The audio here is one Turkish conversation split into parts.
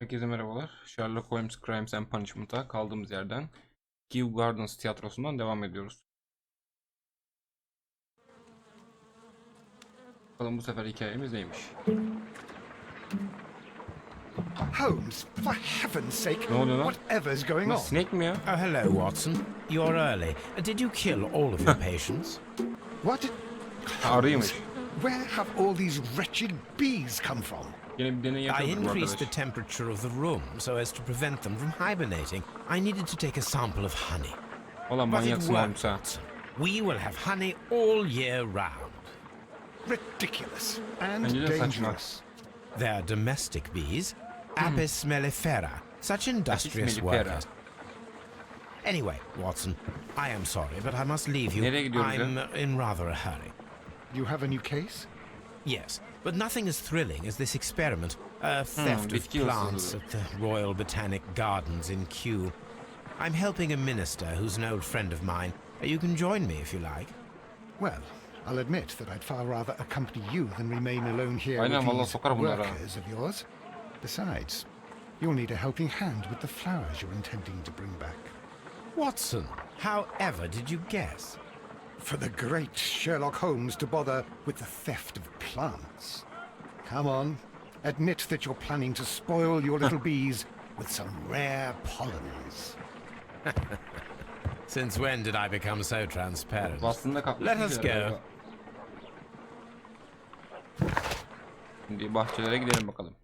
Herkese merhabalar. Sherlock Holmes Crimes and Punishment'a kaldığımız yerden Kew Gardens tiyatrosundan devam ediyoruz. Bakalım bu sefer hikayemiz neymiş? Holmes, for heaven's sake, Ne oluyor lan? whatever's going on? Snake mi ya? Oh, hello, Watson. You're early. Did you kill all of your patients? What? Arıymış. Where have all these wretched bees come from? Yine bir deney I yapıyoruz bu increased the arkadaş. temperature of the room so as to prevent them from hibernating. I needed to take a sample of honey. Valla But it manyaksın worked, Holmes ha. Watson. We will have honey all year round. Ridiculous and Bence de saçma. dangerous. They're domestic bees, Apis mellifera, such industrious mellifera. workers. Anyway, Watson, I am sorry, but I must leave you. Nereye gidiyoruz ya? I'm in rather a hurry. You have a new case? Yes, but nothing as thrilling as this experiment. A theft of bitki hırsızlığı. plants at the Royal Botanic Gardens in Kew. I'm helping a minister who's an old friend of mine. You can join me if you like. Well, I'll admit that I'd far rather accompany you than remain alone here Aynen, with vallahi these sokar bunlara. workers of yours. Besides, you'll need a helping hand with the flowers you're intending to bring back. Watson, however did you guess? For the great Sherlock Holmes to bother with the theft of plants. Come on, admit that you're planning to spoil your little bees with some rare pollens. Since when did I become so transparent? Aslında kapmış. Let us go. Şimdi bahçelere gidelim bakalım.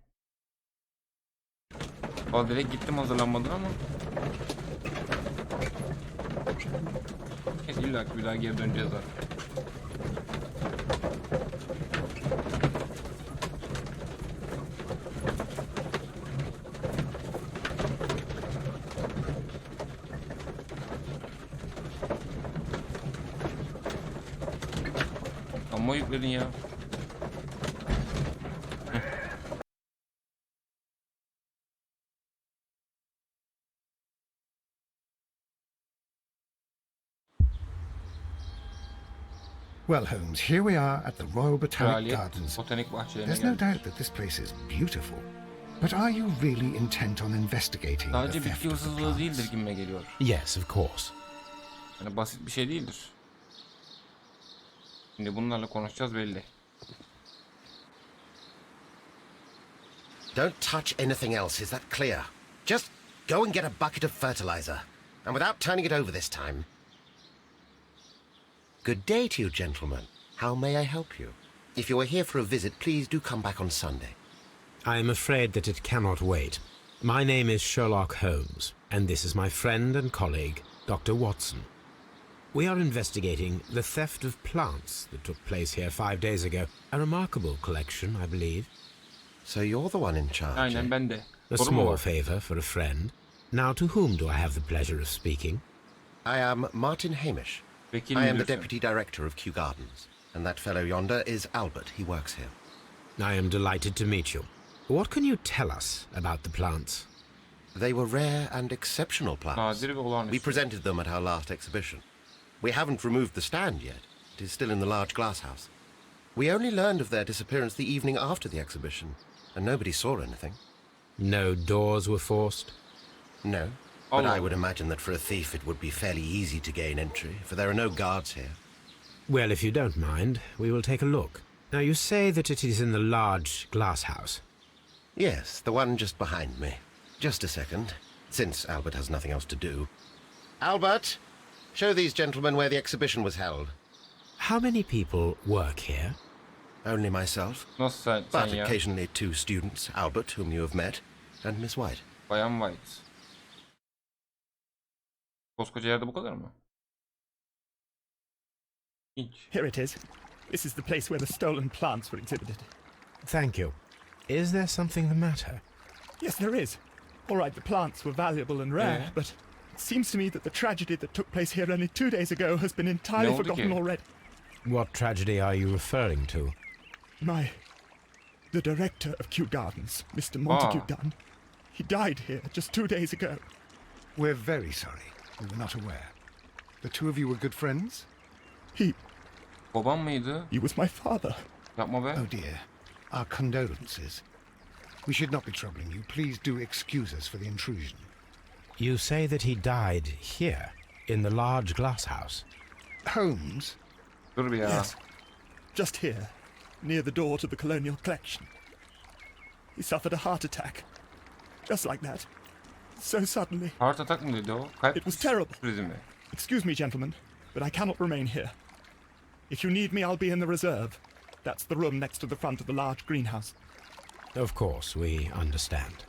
Valla direkt gittim hazırlanmadan ama. İlla ki bir daha geri döneceğiz zaten. Amma yükledin ya. Well, Holmes, here we are at the Royal Botanic Kraliyet Gardens. Botanik bahçelerine There's no geldik. doubt that this place is beautiful. But are you really intent on investigating the Sadece theft bitki of the hırsızlığı plants? değildir gibime geliyor. Yes, of course. Yani basit bir şey değildir. Şimdi bunlarla konuşacağız belli. Don't touch anything else, is that clear? Just go and get a bucket of fertilizer. And without turning it over this time. Good day to you, gentlemen. How may I help you? If you are here for a visit, please do come back on Sunday. I am afraid that it cannot wait. My name is Sherlock Holmes, and this is my friend and colleague, Dr. Watson. We are investigating the theft of plants that took place here 5 days ago. A remarkable collection, I believe. So you're the one in charge. Aynen eh? ben de. A Sorun mu small var? favor for a friend. Now, to whom do I have the pleasure of speaking? I am Martin Hamish. Vekil I am the müdürsün. deputy director of Kew Gardens. And that fellow yonder is Albert. He works here. I am delighted to meet you. What can you tell us about the plants? They were rare and exceptional plants. Nadir ve olağanüstü. We presented them at our last exhibition. We haven't removed the stand yet. It is still in the large glass house. We only learned of their disappearance the evening after the exhibition, and nobody saw anything. No doors were forced? No, but Allah I would Allah. imagine that for a thief it would be fairly easy to gain entry, for there are no guards here. Well, if you don't mind, we will take a look. Now, you say that it is in the large glass house. Yes, the one just behind me. Just a second, since Albert has nothing else to do. Albert, show these gentlemen where the exhibition was held. How many people work here? Only myself, Nasıl sen but ya? occasionally two students, Albert, whom you have met, and Miss White. Bayan White. Koskoca yerde bu kadar mı? Hiç. Here it is. This is the place where the stolen plants were exhibited. Thank you. Is there something the matter? Yes, there is. All right, the plants were valuable and rare, Yeah. but it seems to me that the tragedy that took place here only 2 days ago has been entirely Ne oldu forgotten ki? already. What tragedy are you referring to? The director of Kew Gardens, Mr. Montague Ah. Dunn, he died here just 2 days ago. We're very sorry. We were not aware. The two of you were good friends? He Babam mıydı? was my father. Yapma be. Oh dear. Our condolences. We should not be troubling you. Please do excuse us for the intrusion. You say that he died here, in the large glass house? Holmes? Dur bir ya. Yes. Just here, near the door to the colonial collection. He suffered a heart attack. Just like that. So suddenly. Heart attack mı dedi o? Kalp It was terrible. krizi mi? Excuse me, gentlemen, but I cannot remain here. If you need me, I'll be in the reserve. That's the room next to the front of the large greenhouse. Of course, we understand.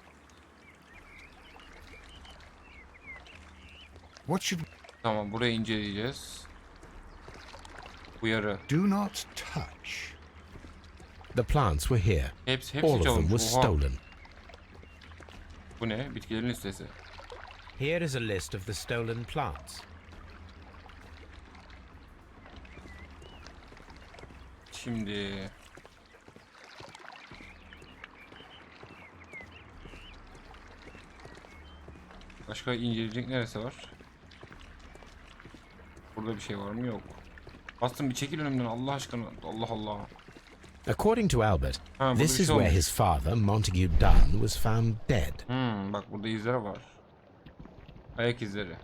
What should... Tamam, burayı inceleyeceğiz. Uyarı. Do not touch. The plants were here. Hepsi All of them çalınmış. were Oha. stolen. Bu ne? Bitkilerin listesi. Here is a list of the stolen plants. Şimdi... Başka inceleyecek neresi var? Burada bir şey var mı? Yok. Bastım, bir çekil önümden Allah aşkına. Allah Allah. According to Albert, Ha, burada this bir is şey where olmuş. his father, Montague Dunn, was found dead. Bak burada izler var. Ayak izleri.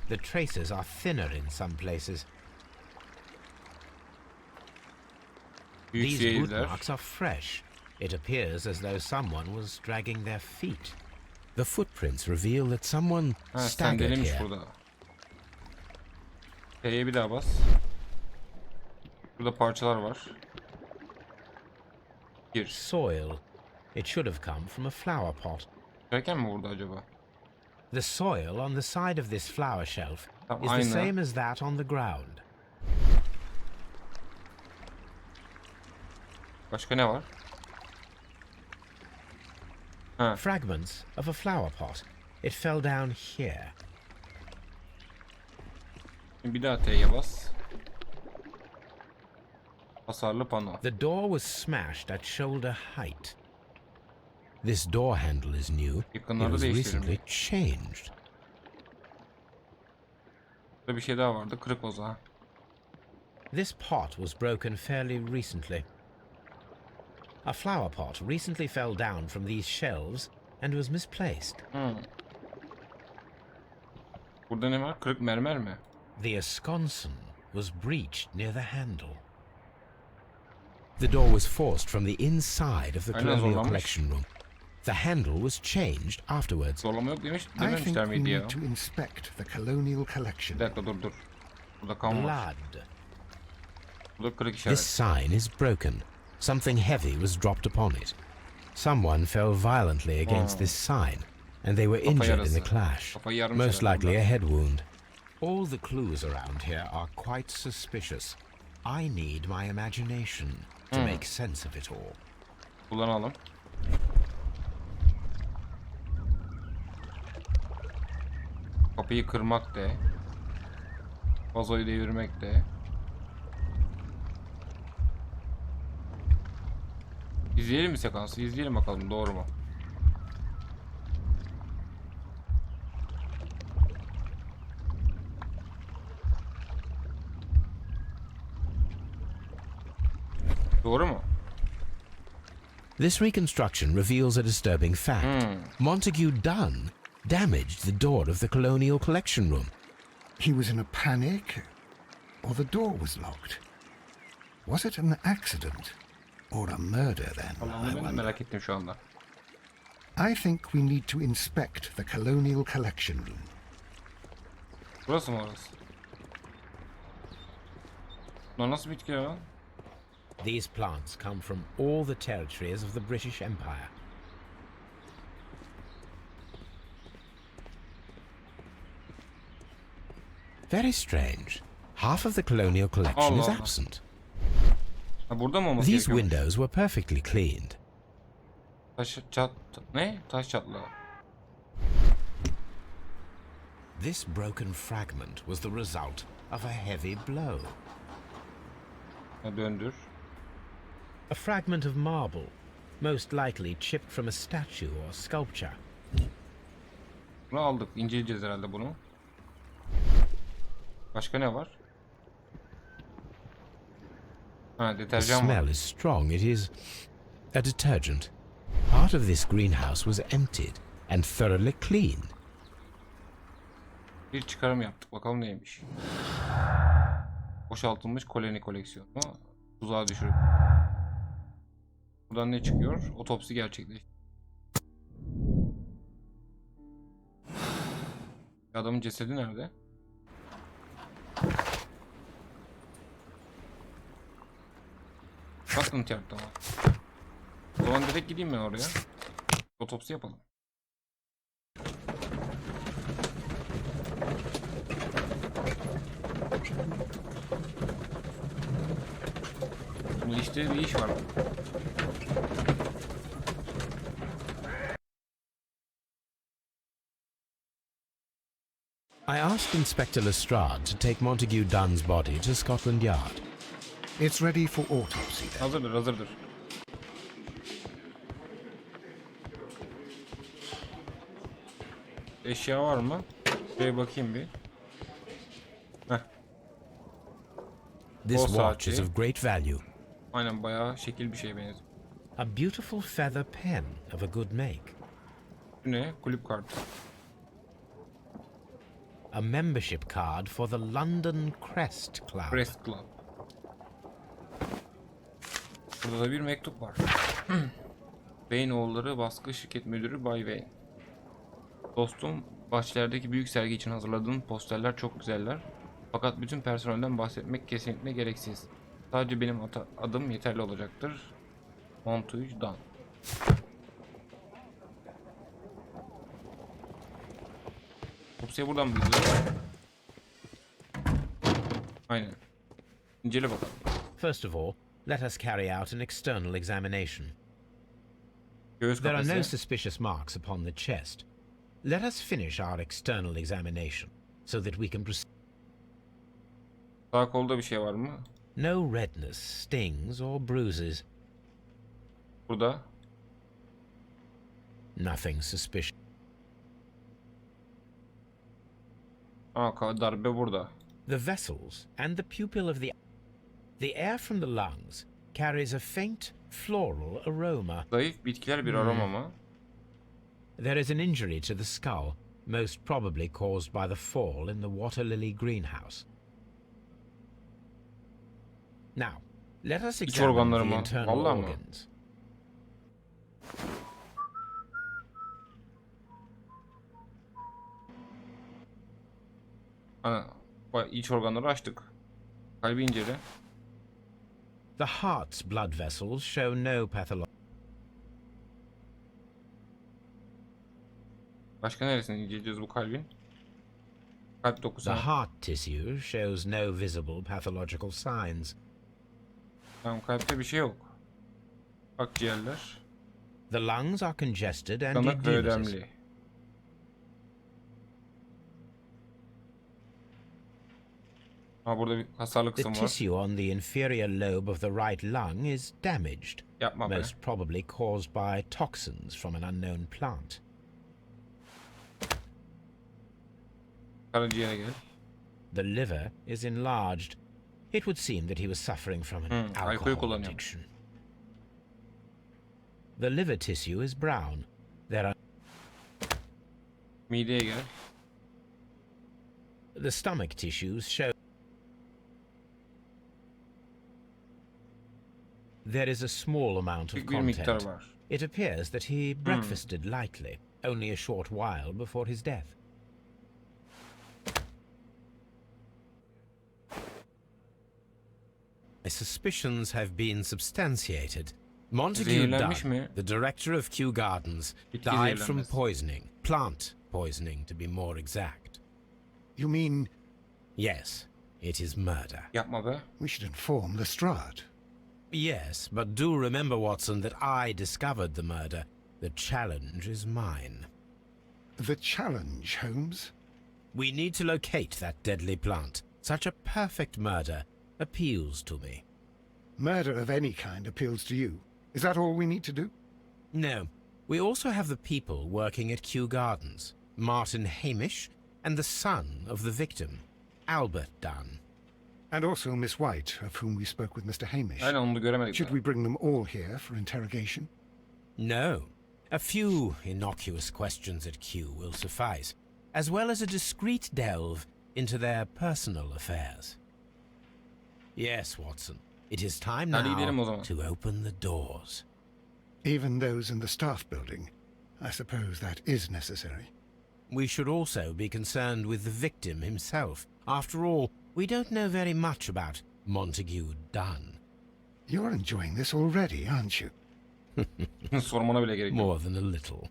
The traces are thinner in some places. Büyük These siyah boot izler. marks are fresh. It appears as though someone was dragging their feet. The footprints reveal that someone Ha, staggered sendeliymiş here. burada. T'ye bir daha bas. Burada parçalar var. Gir. Soil. It should have come from a flower pot. Derken mi vurdu acaba? The soil on the side of this flower shelf Tamam, is the aynı. same as that on the ground. Başka ne var? Ha, Fragments of a flower pot. It fell down here. bir daha T'ye bas. Hasarlı pano. The door was smashed at shoulder height. This door handle is new. It Yakınlarda was değiştirilmiş. recently changed. Burada bir şey daha vardı. Kırık oza. Ha. This pot was broken fairly recently. A flower pot recently fell down from these shelves and was misplaced. Burada ne var? Kırık mermer mi? The esconson was breached near the handle. The door was forced from the inside of the Aynen, colonial zorlanmış. collection room. The handle was changed afterwards. Zorlama yok demiş. I think Dememişler we miydi ya? need to inspect the colonial collection. Bir dakika dur. Burada kan var. Blood. Burada kırık This işaret. sign is broken. Something heavy was dropped upon it. Someone fell violently against this sign, and they were injured in the yarası. clash. Kafayı yarmış Most herhalde likely bunlar. a head wound. All the clues around here are quite suspicious. I need my imagination to make sense of it all. Kullanalım. Kapıyı kırmak de. Vazoyu devirmek de. İzleyelim mi sekansı? İzleyelim bakalım doğru mu? Doğru mu? This reconstruction reveals a disturbing fact. Montague Dunn damaged the door of the colonial collection room. He was in a panic, or the door was locked. Was it an accident, or a murder then? I Allah'ını ben wonder. merak ettim şu anda. I think we need to inspect the colonial collection room. Burası mı orası? Bunlar nasıl bitkiler lan? These plants come from all the territories of the British Empire. Very strange. Half of the colonial collection is Allah Allah. absent. Ha, burada mı olması These gerekiyormuş? windows were perfectly cleaned. Taş çat... Ne? Taş çatlağı. This broken fragment was the result of a heavy blow. Ha, döndür. A fragment of marble, most likely chipped from a statue or sculpture. Bunu aldık. İnceleyeceğiz herhalde bunu. Başka ne var? Ha, The deterjan var. smell is strong. It is a detergent. Part of this greenhouse was emptied and thoroughly cleaned. Bir çıkarım yaptık. Bakalım neymiş. Boşaltılmış koloni koleksiyonu. Tuzağa düşürüp. Buradan ne çıkıyor? Otopsi gerçekleşti. Adamın cesedi nerede? Bakın tiyatroda var. O zaman direkt gideyim ben oraya. Otopsi yapalım. Bu işte bir iş var. I asked Inspector Lestrade to take Montague Dunn's body to Scotland Yard. It's ready for autopsy then. Hazırdır, hazırdır. Eşya var mı? Şuraya bakayım bir. Heh. This O watch saati. is of great value. Aynen bayağı şekil bir şey benziyor. A beautiful feather pen of a good make. Bu ne? Kulüp kartı. A membership card for the London Crest Club. Press Club. Burada da bir mektup var. Wayne oğulları baskı şirket müdürü Bay Wayne. Dostum, bahçelerdeki büyük sergi için hazırladığın posterler çok güzeller. Fakat bütün personelden bahsetmek kesinlikle gereksiz. Sadece benim adım yeterli olacaktır. Montague Dunn. Hepsi buradan mı gidiyor? Aynen. İncele bakalım. First of all, let us carry out an external examination. Göğüs There are no kafesi. suspicious marks upon the chest. Let us finish our external examination so that we can proceed. Sağ kolda bir şey var mı? No redness, stings, or bruises. Burada. Nothing suspicious. Darbe burada. The vessels and the pupil of the air from the lungs carries a faint floral aroma. Zayıf bitkiler bir aroma mı? There is an injury to the skull, most probably caused by the fall in the water lily greenhouse. Now, let us examine organları the mı? internal Vallahi mı? organs. Ana, iç organları açtık. Kalbi incele. The heart's blood vessels show no pathology. Başka neresini inceleyeceğiz bu kalbin? Kalp dokusu. The heart tissue shows no visible pathological signs. Tamam, kalpte bir şey yok. Akciğerler. The lungs are congested and Kanık ve edematous. ödemli. Ha, burada bir hasarlı The kısım var. tissue on the inferior lobe of the right lung is damaged, Yapma be. most probably caused by toxins from an unknown plant. Karaciğere gel. The liver is enlarged. It would seem that he was suffering from an alkol alcohol kullanıyor. addiction. The liver tissue is brown. There are Mideye gel. the stomach tissues show there is a small amount of Büyük bir miktar content. var. It appears that he breakfasted lightly, only a short while before his death. My suspicions have been substantiated. Montague Zehirlenmiş Dunn, mi? the director of Kew Gardens, Bitki died from zehirlenmesi. poisoning. Plant poisoning, to be more exact. You mean Yes, it is murder. Yapma be. we should inform Lestrade? Yes, but do remember, Watson, that I discovered the murder. The challenge is mine. The challenge, Holmes? We need to locate that deadly plant. Such a perfect murder appeals to me. Murder of any kind appeals to you. Is that all we need to do? No, we also have the people working at Kew Gardens. Martin Hamish and the son of the victim, Albert Dunn. And also Miss White, of whom we spoke with Mr. Hamish. Aynen, onu da göremedik. Should daha. we bring them all here for interrogation? No, A few innocuous questions at Kew will suffice, as well as a discreet delve into their personal affairs. Yes, Watson, it is time Hadi gidelim o now zaman. to open the doors. Even those in the staff building. I suppose that is necessary. We should also be concerned with the victim himself. After all, we don't know very much about Montague Dunn. You're enjoying this already, aren't you? Sormana bile gerek yok. More than a little.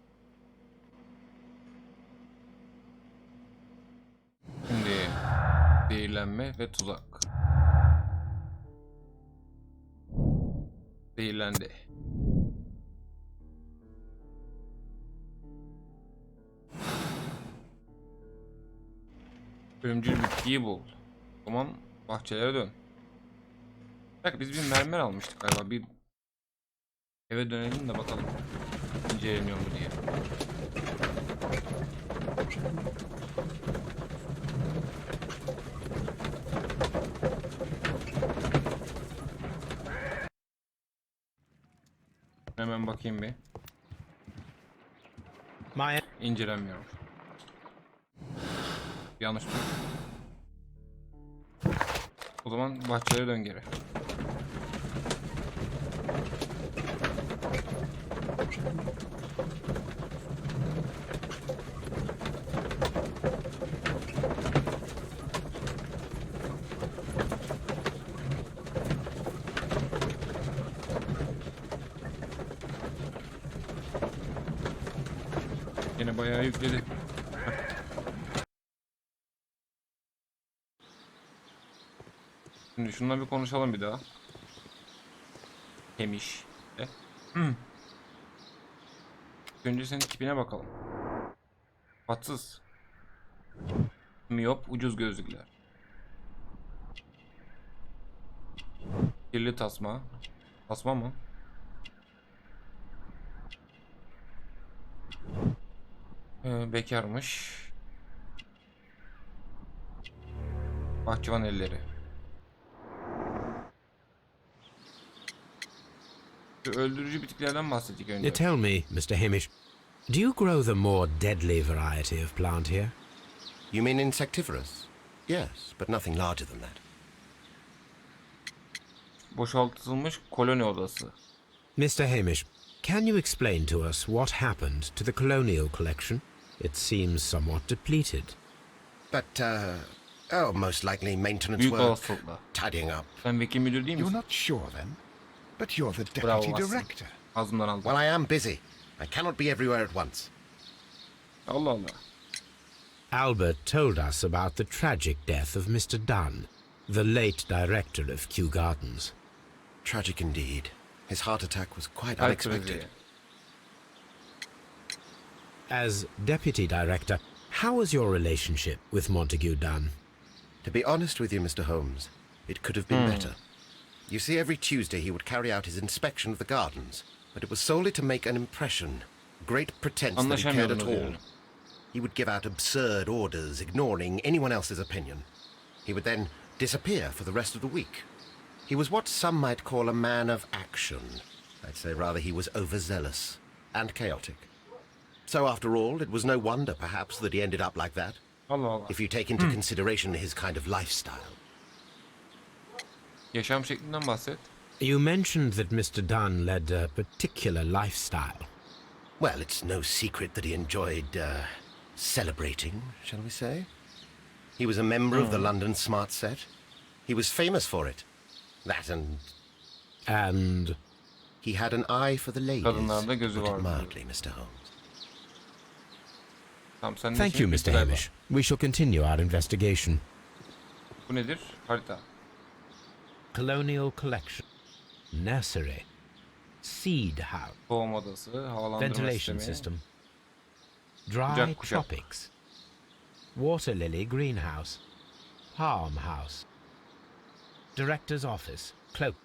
Şimdi zehirlenme ve tuzak. Zehirlendi. Ölümcül bitkiyi bul. O zaman bahçelere dön. Bir dakika, biz bir mermer almıştık galiba. Bir eve dönelim de bakalım. İnceleniyor mu diye. Hemen bakayım bir. My İncelenmiyor. Yanlış mı? O zaman bahçelere dön geri. Yine bayağı yükledi. Şimdi şundan bir konuşalım bir daha. Demiş. Önce senin tipine bakalım. Batsız. Miyop, ucuz gözlükler. Kirli tasma. Tasma mı? Bekarmış. Bahçıvan elleri. Şu öldürücü bitkilerden bahsettik önce. Tell me, Mr. Hamish, do you grow the more deadly variety of plant here? You mean insectivorous? Yes, but nothing larger than that. Boşaltılmış koloni odası. Mr. Hamish, can you explain to us what happened to the colonial collection? It seems somewhat depleted. But, most likely maintenance Büyük work, olasılıkla. tidying up. Sen vekil müdür değil You're misin? not sure then? But you're the Bravo, deputy Watson. director. Ağzımdan aldım. Well, I am busy. I cannot be everywhere at once. Allah Allah. Albert told us about the tragic death of Mr. Dunn, the late director of Kew Gardens. Tragic indeed. His heart attack was quite Kalp unexpected. krizi. As deputy director, how was your relationship with Montague Dunn? To be honest with you, Mr. Holmes, it could have been better. You see, every Tuesday he would carry out his inspection of the gardens, but it was solely to make an impression. Great pretense that he cared at Anlaşamıyordunuz all. yani. He would give out absurd orders, ignoring anyone else's opinion. He would then disappear for the rest of the week. He was what some might call a man of action. I'd say rather he was overzealous and chaotic. So after all, it was no wonder, perhaps, that he ended up like that, Allah Allah. if you take into consideration his kind of lifestyle. Yaşam şeklinden bahset. You mentioned that Mr. Dunn led a particular lifestyle. Well, it's no secret that he enjoyed, celebrating, shall we say? He was a member of the London Smart Set. He was famous for it. That And he had an eye for the ladies, Kadınlarda gözü put it vardı. mildly, Mr. Holmes. Tamam, sen de thank şimdi you, bitti Mr. galiba. Hamish. We shall continue our investigation. Bu nedir? Harita. Colonial collection, nursery, seed house, Tohum odası, havalandırma ventilation sistemi. system, dry Kucak kucak. tropics, water lily greenhouse, palm house, director's office, cloak,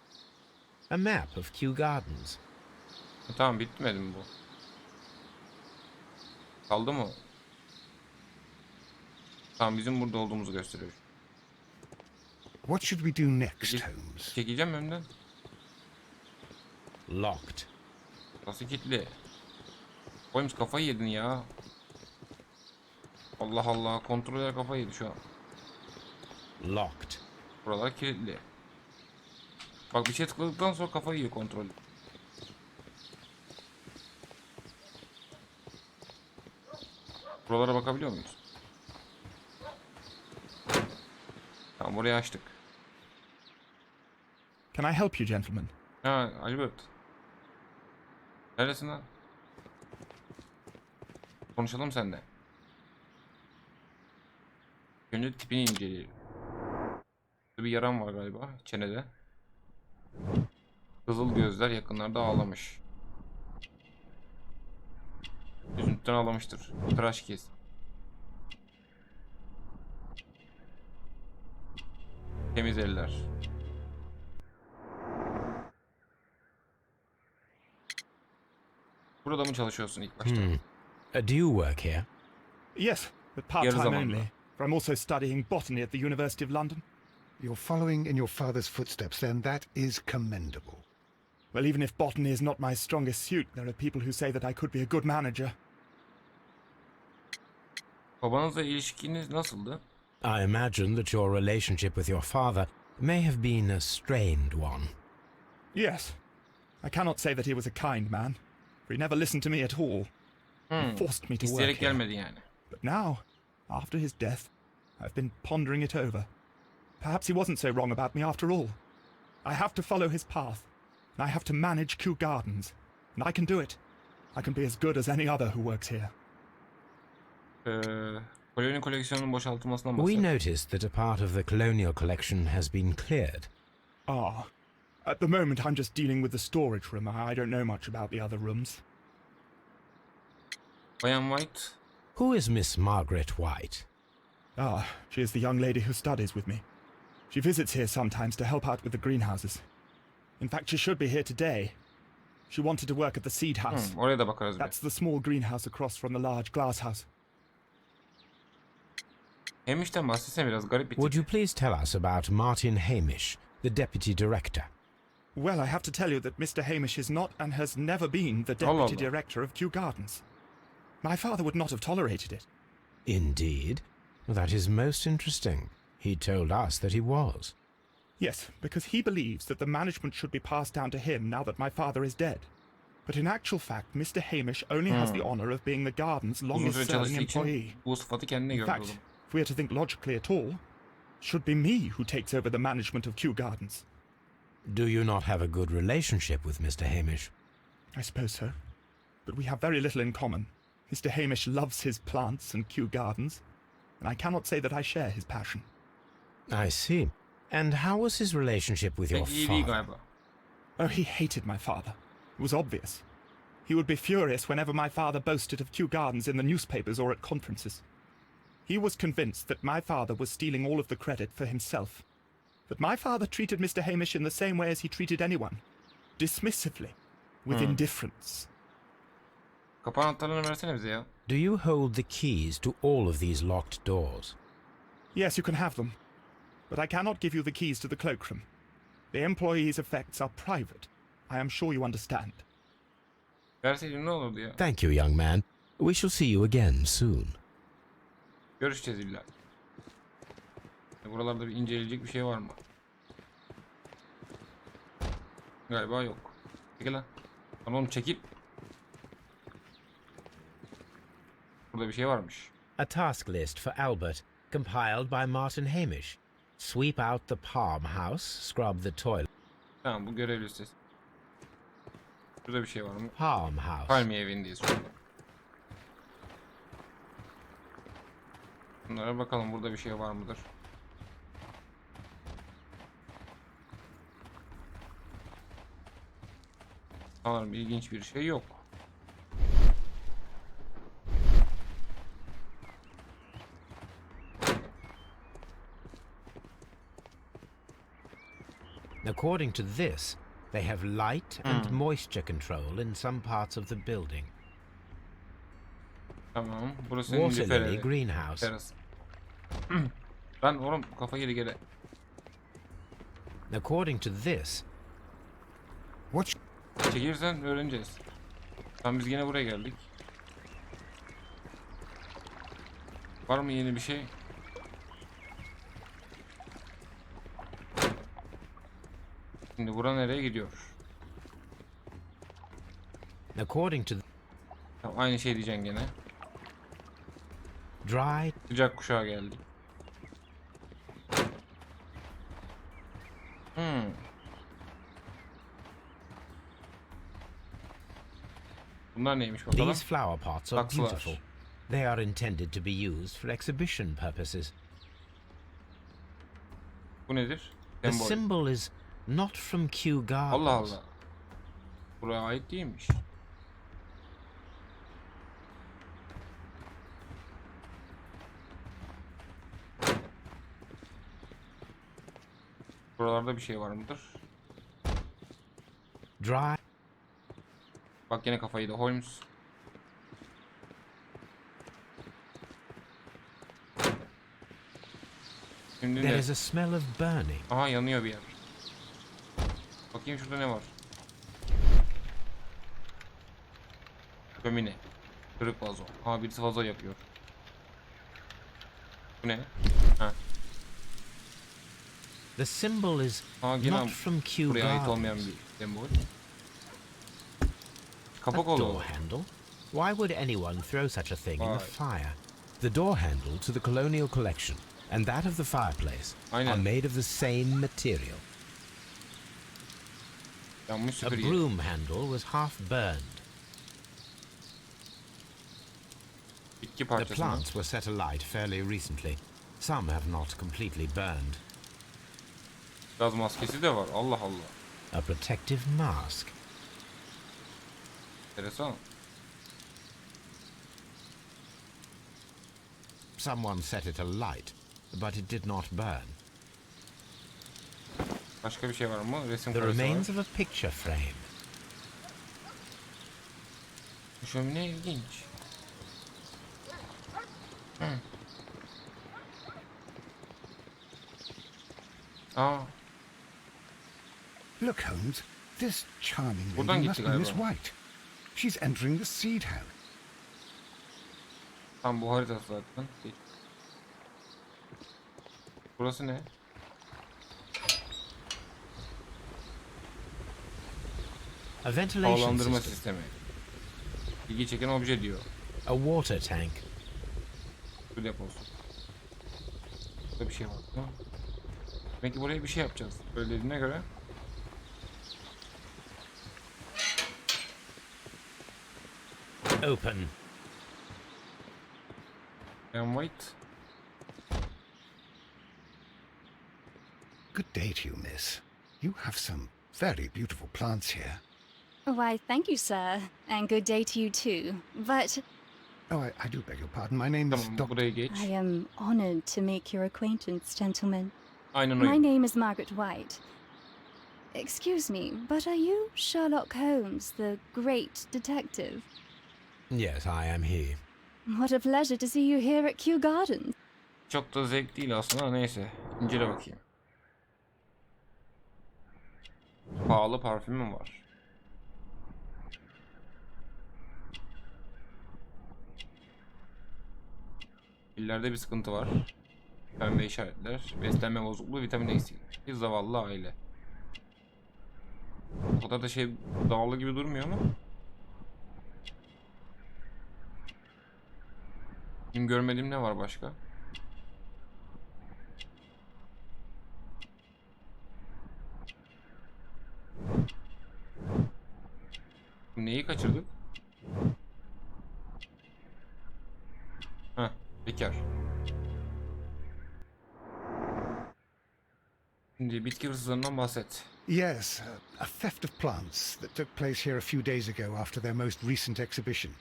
a map of Kew Gardens. Tamam, bitmedi mi bu? Kaldı mı? Tamam, bizim burada olduğumuzu gösteriyor. What should we do next, Peki, Holmes? çekeceğim önden. Locked. Nasıl kilitli? Holmes kafayı yedin ya. Allah Allah, kontroller kafayı yedi şu an. Locked. Buralar kilitli. Bak bir şey tıkladıktan sonra kafayı yiyor kontrol. Buralara bakabiliyor muyuz? Tamam, burayı açtık. Can I help you, gentlemen? Ha, Albert. Neredesin lan? Konuşalım seninle. Önce tipini inceleyelim. Bir yaram var galiba çenede. Kızıl gözler, yakınlarda ağlamış. Üzüntüden ağlamıştır. Tıraş kes. Temiz eller. Burada mı çalışıyorsun ilk başta? Do you work here? Yes, but Yarı part-time zamanlı. only. For I'm also studying botany at the University of London. You're following in your father's footsteps, then that is commendable. Well, even if botany is not my strongest suit, there are people who say that I could be a good manager. Babanızla ilişkiniz nasıldı? I imagine that your relationship with your father may have been a strained one. Yes. I cannot say that he was a kind man, for he never listened to me at all. He forced me to work İsteyerek here. gelmedi yani. But now, after his death, I've been pondering it over. Perhaps he wasn't so wrong about me after all. I have to follow his path, and I have to manage Kew Gardens, and I can do it. I can be as good as any other who works here. Koloni koleksiyonunun boşaltılmasından We bahset. noticed that a part of the colonial collection has been cleared. Ah, at the moment I'm just dealing with the storage room. I don't know much about the other rooms. Bayan White. Who is Miss Margaret White? Ah, she is the young lady who studies with me. She visits here sometimes to help out with the greenhouses. In fact, she should be here today. She wanted to work at the seed house. Oraya da bakarız bir. That's the small greenhouse across from the large glass house. Hamish''ten bahsetsene, biraz garip bir Would tip. you please tell us about Martin Hamish, the deputy director? Well, I have to tell you that Mr. Hamish is not and has never been the Allah deputy Allah. director of Kew Gardens. My father would not have tolerated it. Indeed? That is most interesting. He told us that he was. Yes, because he believes that the management should be passed down to him now that my father is dead. But in actual fact, Mr. Hamish only has the honor of being the garden's Uzun longest süre serving çalıştığı için employee. bu sıfatı kendine In gördü fact, oğlum. if we are to think logically at all, it should be me who takes over the management of Kew Gardens. Do you not have a good relationship with Mr. Hamish? I suppose so. But we have very little in common. Mr. Hamish loves his plants and Kew Gardens, and I cannot say that I share his passion. I see. And how was his relationship with your Pek iyi değil father? galiba. Oh, he hated my father. It was obvious. He would be furious whenever my father boasted of Kew Gardens in the newspapers or at conferences. He was convinced that my father was stealing all of the credit for himself. But my father treated Mr. Hamish in the same way as he treated anyone. Dismissively. With indifference. Kapı anahtarlarını versene bize ya. Do you hold the keys to all of these locked doors? Yes, you can have them. But I cannot give you the keys to the cloakroom. The employees' effects are private. I am sure you understand. Verseydin ne olurdu ya? Thank you, young man. We shall see you again soon. Görüşeceğiz illa. Buralarda bir inceleyecek bir şey var mı? Galiba yok. Çekil lan. Lan oğlum çekil. Burada bir şey varmış. A task list for Albert, compiled by Martin Hamish. Sweep out the palm house, scrub the toilet. Tamam, bu görev listesi. Burada bir şey var mı? Palm house. Palmiye evindeyiz şu anda. Bunlara bakalım, burada bir şey var mıdır? Sanırım ilginç bir şey yok. According to this, they have light and moisture control in some parts of the building. Tamam. Burası Water Nilüfer lily evi. greenhouse. Teras. Lan oğlum kafa geri geri. According to this, What Çekilirsen öğreneceğiz. Tamam, biz yine buraya geldik. Var mı yeni bir şey? Şimdi bura nereye gidiyor? According to Tamam, aynı şey diyeceksin gene. dry Sıcak kuşağa geldik. Bunlar neymiş bakalım? these flower pots are Saksılar. beautiful. They are intended to be used for exhibition purposes. Bu nedir? The Sembol. symbol is not from Kew Gardens. Allah Allah. Buraya ait değilmiş. Buralarda bir şey var mıdır? Dry Bak yine kafayı da Holmes. Şimdi there ne? is a smell of burning. Aha, yanıyor bir yer. Bakayım şurada ne var? Şömine. Kırık vazo. Ha, birisi vazo yapıyor. Bu ne? Ha. The symbol is Ha, yine not from Kew buraya ait olmayan Gardens. bir sembol. A Kapak door oldu. handle? Why would anyone throw such a thing in the Right. fire? The door handle to the colonial collection and that of the fireplace Aynen. are made of the same material. Yanmış A süpürge. broom handle was half burned. Bitki The parçası. plants were set alight fairly recently. Some have not completely burned. Gaz maskesi de var. Allah Allah. A protective mask. Enteresan. Someone set it alight, but it did not burn. Başka bir şey var mı? Resim The karesi remains var. of a picture frame. Bu şömine ilginç. Aa, Look, Holmes, this charming Buradan lady must gitti be Miss galiba. White. She's entering the seed house. tam bu haritası zaten. Burası ne? A ventilation Havalandırma system. sistemi. İlgi çeken obje diyor. A water tank. Su deposu. Burada bir şey var. Değil mi? Demek ki buraya bir şey yapacağız. Öyle dediğine göre. Open. And White. Good day to you, miss. You have some very beautiful plants here. Why, thank you, sir, and good day to you too. But Oh, I do beg your pardon. My name is Tamam, Dr. burayı geç. I am honored to make your acquaintance, gentlemen. Aynen My oyun. name is Margaret White. Excuse me, but are you Sherlock Holmes, the great detective? Yes, I am he. What a pleasure to see you here at Kew Gardens. Çok da zevk değil aslında, neyse. İncele bakayım. Pahalı parfümüm var. Pillerde bir sıkıntı var. Pembe işaretler. Beslenme bozukluğu, vitamin eksikliği. Zavallı aile. O kadar da şey dağlı gibi durmuyor ama. Benim görmediğim ne var başka? Neyi kaçırdık? Heh, bekar. Şimdi bitki hırsızlarından bahset. Yes, a theft of plants that took place here a few days ago after their most recent exhibition.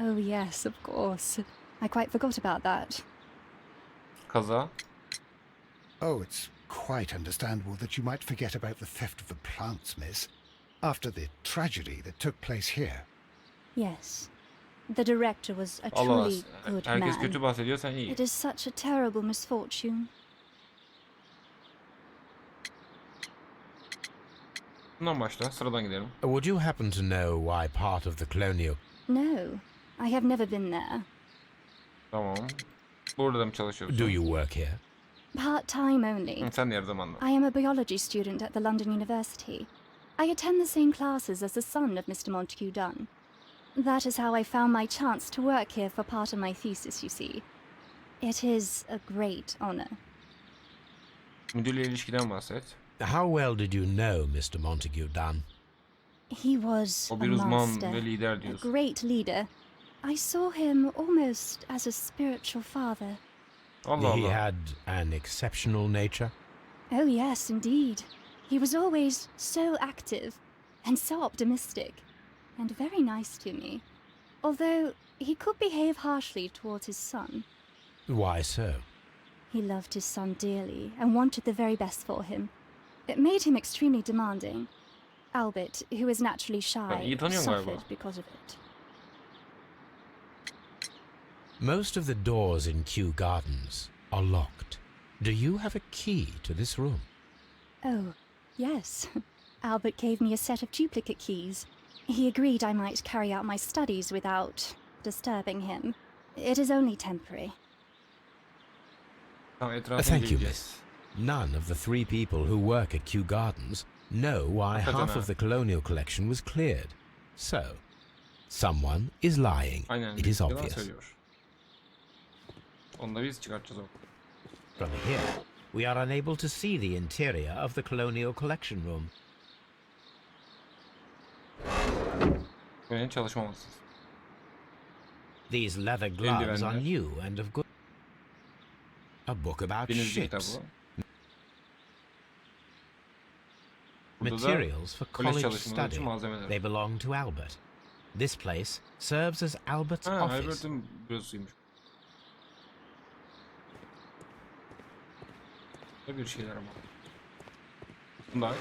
Oh, yes, of course. I quite forgot about that. Kaza. Oh, it's quite understandable that you might forget about the theft of the plants, miss, after the tragedy that took place here. Yes. The director was a Allah truly Allah. good Herkes kötü man. bahsediyor, sen iyi. It is such a terrible misfortune. Bundan başla, sıradan gidelim. Would you happen to know why part of the colonial... No, I have never been there. Tamam. Burada mı çalışıyorsun? Do you work here? Part-time only. Hı, sen de yarı zamanlı. I am a biology student at the London University. I attend the same classes as the son of Mr. Montague Dunn. That is how I found my chance to work here for part of my thesis, you see. It is a great honor. Müdürle ilişkiden bahset. How well did you know Mr. Montague Dunn? He was O a bir uzman master, ve lider a diyorsun. great leader. I saw him almost as a spiritual father. Allah He Allah. had an exceptional nature. Oh, yes, indeed. He was always so active and so optimistic and very nice to me. Although he could behave harshly towards his son. Why so? He loved his son dearly and wanted the very best for him. It made him extremely demanding. Albert, who is naturally Ben iyi shy, tanıyorum galiba. suffered because of it. Most of the doors in Kew Gardens are locked. Do you have a key to this room? Oh, yes. Albert gave me a set of duplicate keys. He agreed I might carry out my studies without disturbing him. It is only temporary. Tamam, etrafını Thank you, bileceğiz. miss. None of the 3 people who work at Kew Gardens know why Hakikaten half ha. of the colonial collection was cleared. So, someone is lying. Aynen. It is yalan obvious. söylüyor. Onu da biz çıkartacağız o. From here, we are unable to see the interior of the colonial collection room. Böyle çalışmamalısın. These leather gloves are Eldivenler. new and of good. A book about Denizci ships. kitabı. Burada da Materials for kolej college çalışmaları için study. malzemeler. They belong to Albert. This place serves as Albert's Ha, office. Albert'in bürosuymuş. Böyle bir şeyler ama. Bunu da aç.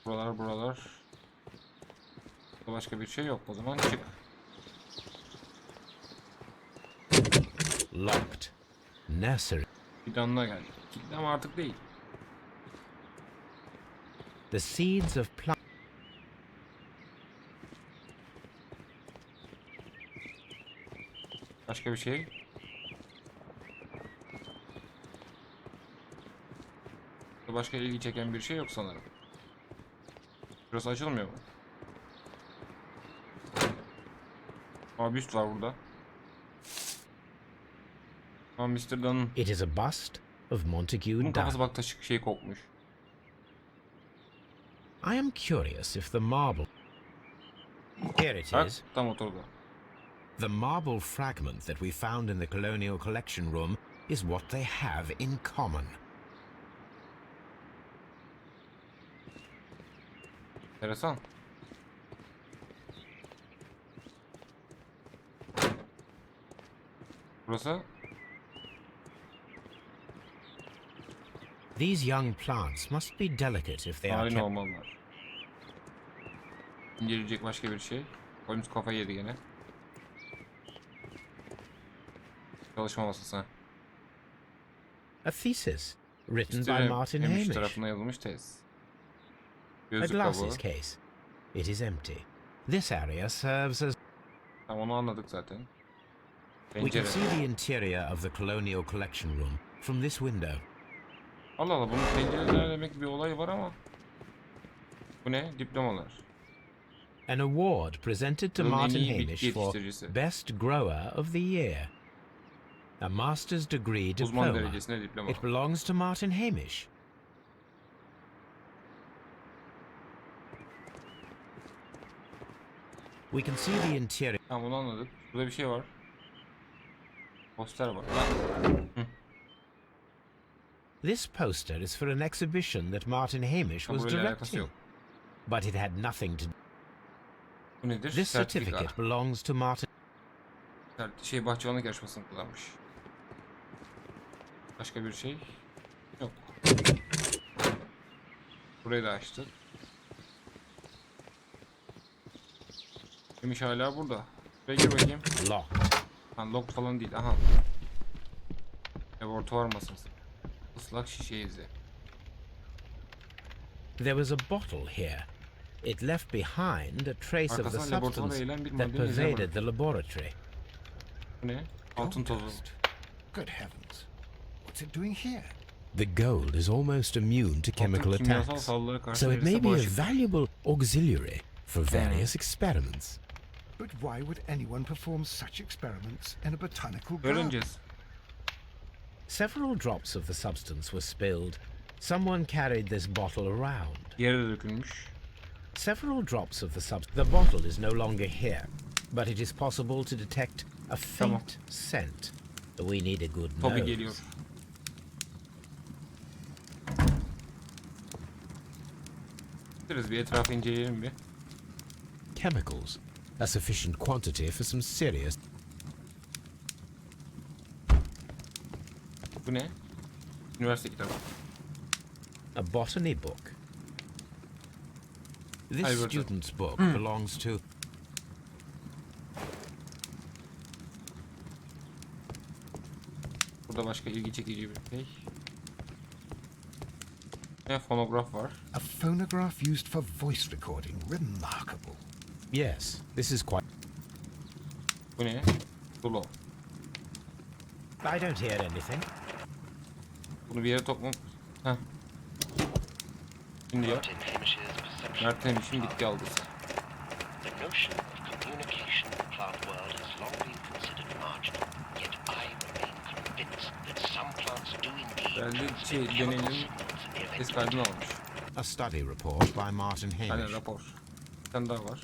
Buralar. Başka bir şey yok. O zaman çık. Locked. Nursery. Fidanına geldik. Kilitli ama artık değil. The seeds of plant. Başka bir şey. Başka ilgi çeken bir şey yok sanırım. Burası açılmıyor mu? Aa, büst var burada. Aa, Mr. Dunn'ın. It is a bust of Montague Bunun kafası Dunn. bak taşık şey kokmuş. I am curious if the marble. Here it Bak is. tam oturdu. The marble fragment that we found in the colonial collection room is what they have in common. Enteresan. Burası These young plants must be delicate if they are narin kept. olmalılar. İnceleyecek başka bir şey. Holmes kafayı yedi gene. Çalışma masası. A thesis written by İşte Martin Hamish Hamish. tarafından yazılmış tez. A Gözlük kabuğu. glasses case. It is empty. This area serves as. Tamam, onu anladık zaten. We can Pencere. see the interior of the colonial collection room from this window. Allah Allah, bunun pencereler demek bir olay var ama. Bu ne? Diplomalar. An award presented to Yılın en Martin iyi bitki Hamish for yetiştiricisi. Best Grower of the Year. A master's degree Uzman diploma. derecesine diploma. It belongs to Martin Hamish. We can see the interior. Tamam, onu anladık. Burada bir şey var. Poster var. Lan. This poster is for an exhibition that Martin Hamish Ha, was burayla alakası directing. yok. But it had nothing to. Bu nedir? This Sertifika. certificate belongs to Martin. Bahçıvanlık yarışmasını kullanmış. Başka bir şey yok. Burayı da açtık. Demiş hala burada. Buraya gir bakayım. Locked. Ha, lock falan değil. Aha. Laboratuvar masası. Islak şişe izi. There was a bottle here. It left behind a trace of the Arkasından laboratuvara substance eğilen bir that maddenin izine pervaded the laboratory. Bu ne? Altın tozu. Gold. Good heavens. What's it doing here? The gold is almost immune to chemical Altın kimyasal attacks, saldırılara karşı so it may neredeyse be a bağışık. valuable auxiliary for various experiments. But why would anyone perform such experiments in a botanical garden? Öğreneceğiz. Several drops of the substance were spilled. Someone carried this bottle around. Yere de dökülmüş. Several drops of the substance. The bottle is no longer here, but it is possible to detect a faint scent. We need a good Toby nose. geliyor. Gideriz bir etrafı inceleyelim bir. Chemicals. A sufficient quantity for some serious. Bu ne? Üniversite kitabı. A botany book. This Albert. student's book belongs to. Burada başka ilgi çekici bir şey. Ne fonograf var. A phonograph used for voice recording. Remarkable. Yes, this is quite. Bu ne? Solo. I don't hear anything. Bunu bir yere toplam. Heh. Şimdi yap. Mert'in için bitki algısı. The notion of communication in the plant world has long been considered marginal, yet I remain convinced that some plants do indeed Herhalde transmit şey, chemical deneyin signals in the event ses of kaydını almış. A study report by Martin Aynen Hamish. rapor. Bir tane daha var.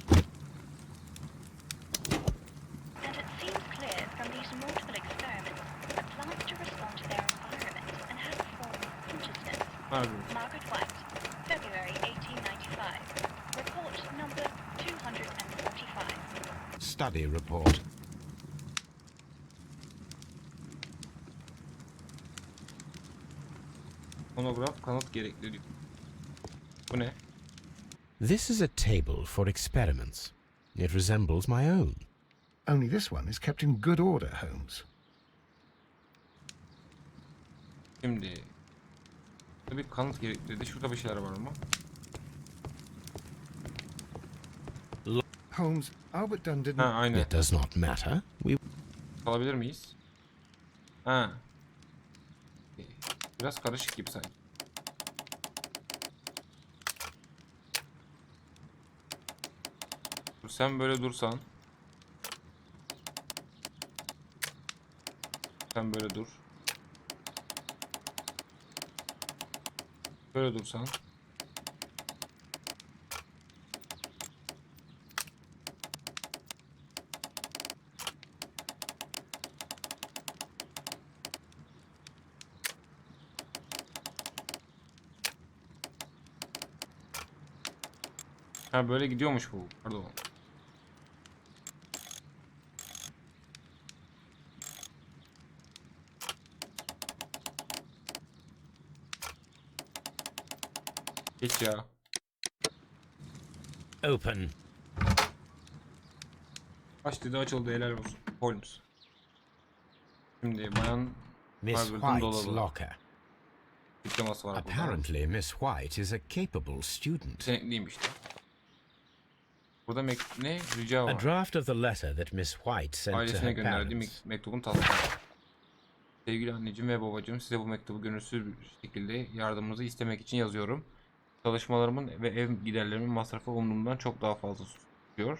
And it seems clear from these multiple experiments that plants do respond to their environment and have a form of consciousness. Margaret. Margaret White, February 1895. Report number 245. Study report. Fonograf kanıt gerekli diyor. Bu ne? This is a table for experiments. It resembles my own. Only this one is kept in good order, Holmes. Şimdi tabii kanıt gerekli. Şurada bir şeyler var mı? Holmes, Albert Dunn didn't... Ha aynen. It does not matter. We Alabilir miyiz? Ha. Biraz karışık gibi sanki. Sen böyle dursan. Sen böyle dur. Böyle dursan. Ha böyle gidiyormuş bu. Pardon. Geç ya. open. Aç dedi açıldı helal olsun. Holmes. Şimdi bayan Miss Margaret'ın White's dolabı. locker. Diploması var burada. Apparently, Miss White is a capable student. Yetenekliyim işte. Burada ne? Rica A var. draft of the letter that Miss White sent to Ailesine her gönderdiği parents. mektubun taslağı. Sevgili anneciğim ve babacığım, size bu mektubu gönülsüz bir şekilde yardımınızı istemek için yazıyorum. Çalışmalarımın ve ev giderlerimin masrafı umduğumdan çok daha fazla tutuyor.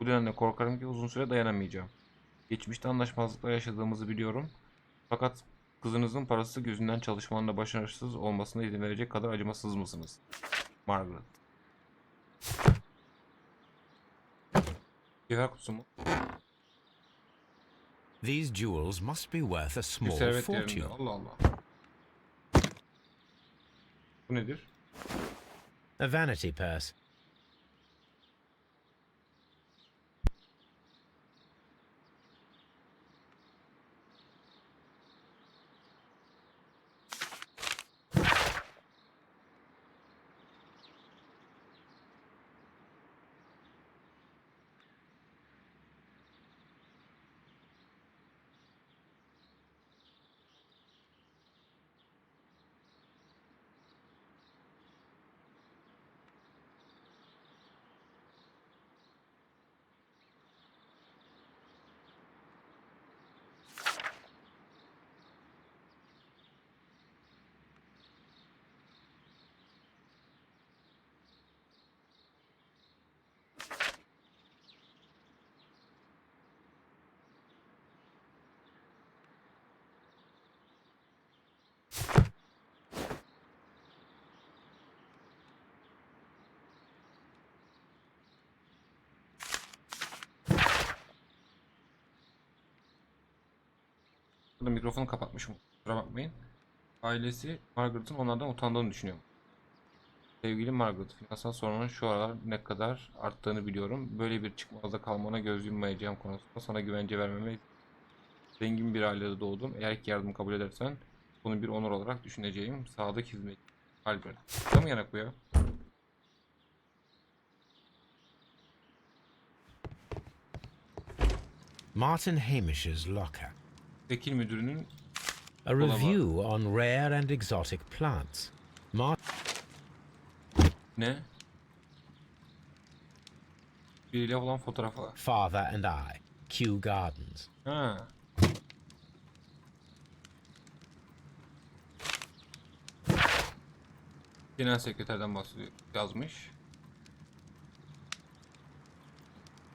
Bu nedenle korkarım ki uzun süre dayanamayacağım. Geçmişte anlaşmazlıklar yaşadığımızı biliyorum. Fakat kızınızın parası yüzünden çalışmanın başarısız olmasına izin verecek kadar acımasız mısınız? Margaret. Cevher kutusu mu? These jewels must be worth a Bir small servet değerinde. fortune. Allah Allah. Bu nedir? A vanity purse. Burada mikrofonu kapatmışım. Kusura bakmayın. Ailesi Margaret'ın onlardan utandığını düşünüyor. Sevgili Margaret, finansal sorunun şu aralar ne kadar arttığını biliyorum. Böyle bir çıkmazda kalmana göz yummayacağım konusunda sana güvence vermeme. Zengin bir ailede doğdum. Eğer ki yardım kabul edersen bunu bir onur olarak düşüneceğim. Sadık hizmet. Albert. Burada mı yanak bu ya? Martin Hamish's locker. Vekil müdürünün A review on rare and exotic plants. ne? Biriyle olan fotoğrafı. Father and I, Kew Gardens. Ha. Genel sekreterden bahsediyor. Yazmış.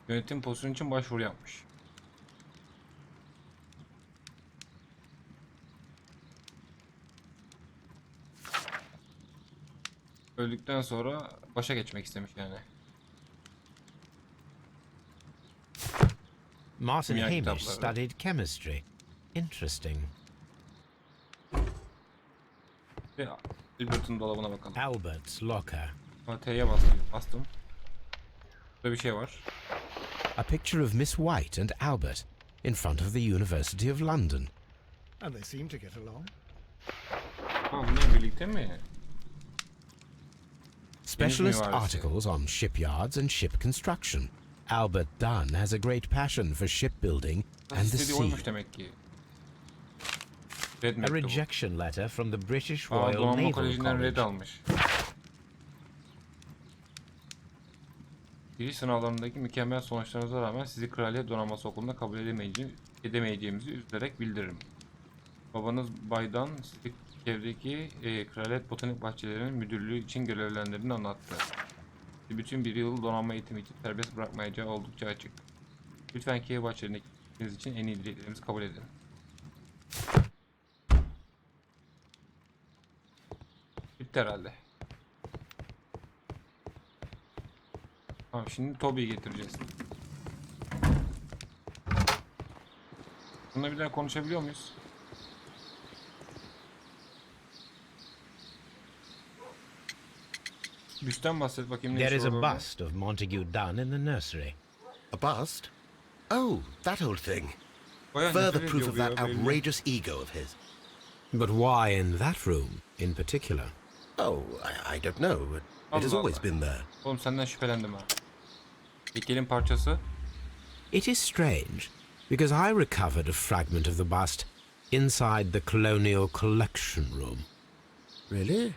Yönetim pozisyonu için başvuru yapmış. Öldükten sonra başa geçmek istemiş yani. Martin Kimya Hamish kitapları. studied chemistry. Interesting. Ve Albert'ın dolabına bakalım. Albert's locker. T'ye bastım. Burada bir şey var. A picture of Miss White and Albert in front of the University of London. And they seem to get along. Ha, bunlar birlikte mi? Specialist Üniversite. articles on shipyards and ship construction. Albert Dunn has a great passion for shipbuilding and the İstediği sea. oymuş demek ki. Red A mektubu. rejection letter from the British Aa, Royal Donanma Naval Koleji'nden red College. almış. Giriş sınavlarındaki mükemmel sonuçlarınıza rağmen sizi Kraliyet Donanması Okulu'na kabul edemeyeceğimizi üzülerek bildiririm. Babanız Bay'dan sizi KEW'deki Kraliyet Botanik Bahçeleri'nin müdürlüğü için görevlendirdiğini anlattı. Sizi bütün bir yıl donanma eğitimi için serbest bırakmayacağı oldukça açık. Lütfen KEW bahçelerindeki gitmeniz için en iyi dileklerimizi kabul edin. Bitti herhalde. Tamam, şimdi Toby'yi getireceğiz. Bununla bir daha konuşabiliyor muyuz? Büsten bahset bakayım. There is a orada? bust of Montague Dunn in the nursery. A bust? Oh, that old thing. Bayağı Further nefret proof ediyor of bu ya, that belli. outrageous ego of his. But why in that room in particular? Oh, I don't know. It has Allah always Allah. been there. Oğlum senden şüphelendim ha. Heykelin parçası. It is strange, because I recovered a fragment of the bust inside the Colonial Collection Room. Really?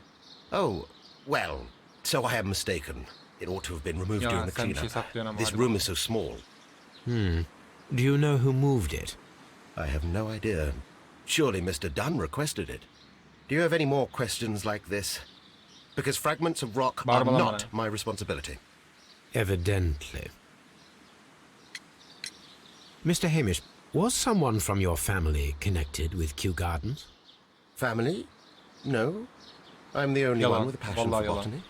Oh, well, so I am mistaken. It ought to have been removed Ya, during the sen bir şey cleanup. saklıyorsun ama This hadi room bakalım. is so small. Do you know who moved it? I have no idea. Surely Mr. Dunn requested it. Do you have any more questions like this? Because fragments of rock are Bağırma not bana. my responsibility. Evidently. Mr. Hamish, was someone from your family connected with Kew Gardens? Family? No. I'm the only Yalan. one with a passion Vallahi for yalan. botany.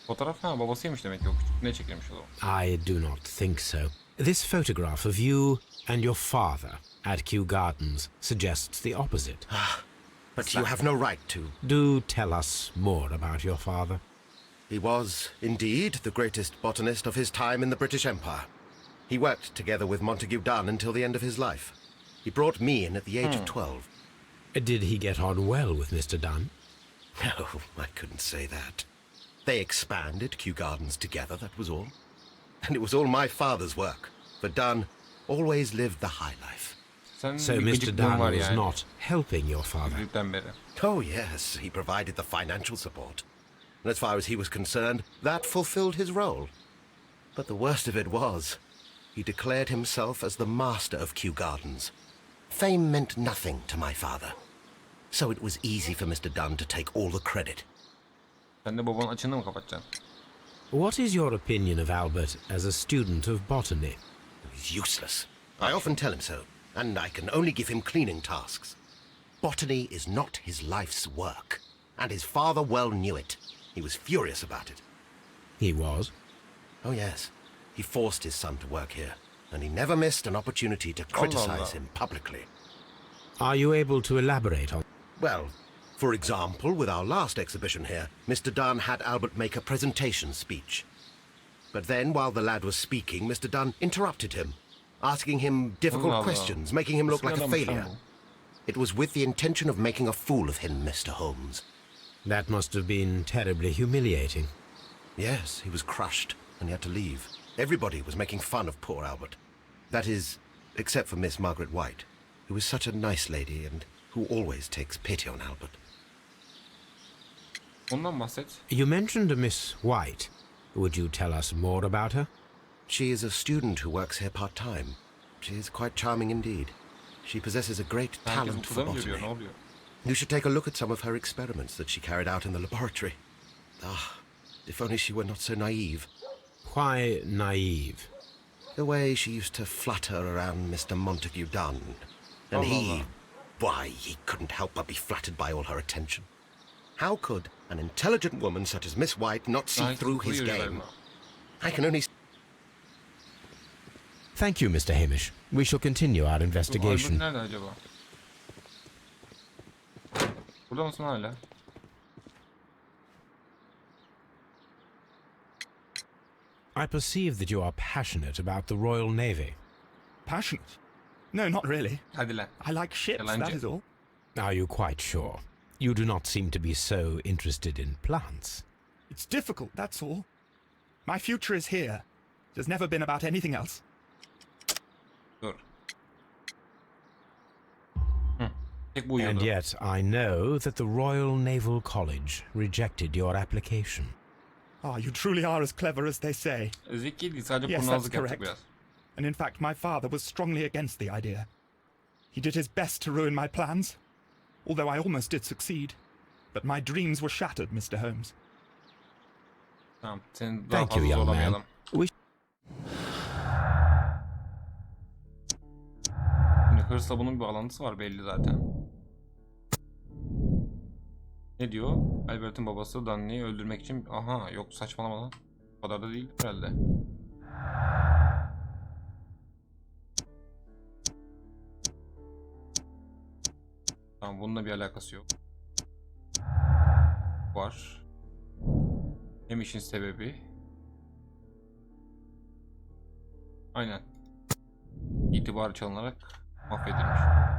Fotoğraf ha, babasıymış demek ki o küçük. Ne çekilmiş o zaman? I do not think so. This photograph of you and your father at Kew Gardens suggests the opposite. But you have no right to. Do tell us more about your father. He was, indeed, the greatest botanist of his time in the British Empire. He worked together with Montague Dunn until the end of his life. He brought me in at the age of 12. Did he get on well with Mr. Dunn? No, I couldn't say that. They expanded Kew Gardens together, that was all. And it was all my father's work. For Dunn always lived the high life. Sen So bir Mr. gıcıklığın Dunn var was yani. not helping your father. Küçüklükten beri. Oh, yes, he provided the financial support. And as far as he was concerned, that fulfilled his role. But the worst of it was, he declared himself as the master of Kew Gardens. Fame meant nothing to my father. So it was easy for Mr. Dunn to take all the credit. Sen de babanın açığını mı kapatacaksın? What is your opinion of Albert as a student of botany? He's useless. I often tell him so, and I can only give him cleaning tasks. Botany is not his life's work, and his father well knew it. He was furious about it. He was. Oh, yes. He forced his son to work here, and he never missed an opportunity to criticize him publicly. Are you able to elaborate on... Well, for example, with our last exhibition here, Mr. Dunn had Albert make a presentation speech. But then, while the lad was speaking, Mr. Dunn interrupted him, asking him difficult questions, making him look like a failure. It was with the intention of making a fool of him, Mr. Holmes. That must have been terribly humiliating. Yes, he was crushed, and he had to leave. Everybody was making fun of poor Albert. That is, except for Miss Margaret White, who is such a nice lady and who always takes pity on Albert. Ondan bahset. You mentioned a Miss White. Would you tell us more about her? She is a student who works here part-time. She is quite charming indeed. She possesses a great Herkes talent for okulda mı görüyor? Ne botany. oluyor? You should take a look at some of her experiments that she carried out in the laboratory. Ah, if only she were not so naive. Why naive? The way she used to flutter around Mr. Montague Dunn. And why, he couldn't help but be flattered by all her attention. How could an intelligent woman such as Miss White not see through his game? I can only... Thank you, Mr. Hamish. We shall continue our Albert investigation. nerede acaba? Burada mısın hala? I perceive that you are passionate about the Royal Navy. Passionate? No, not really. Hadi lan. I like ships, that Yalancı. is all. Are you quite sure? You do not seem to be so interested in plants. It's difficult, that's all. My future is here. It has never been about anything else. Dur. Tek bu uyuyordu. And yet I know that the Royal Naval College rejected your application. Ah, you truly are as clever as they say. Zeki değil, sadece Yes, kurnazlık that's yaptık correct. biraz. And in fact, my father was strongly against the idea. He did his best to ruin my plans, although I almost did succeed. But my dreams were shattered, Mr. Holmes. Tamam, seni daha Thank you, fazla young man. zorlamayalım. We Şimdi hırsla bunun bir bağlantısı var belli zaten. Ne diyor? Albert'in babası Danny'yi öldürmek için... Aha, yok saçmalama lan. O kadar da değil herhalde. Tamam, bununla bir alakası yok. Var. Hem işin sebebi. Aynen. İtibarı çalınarak mahvedilmiş.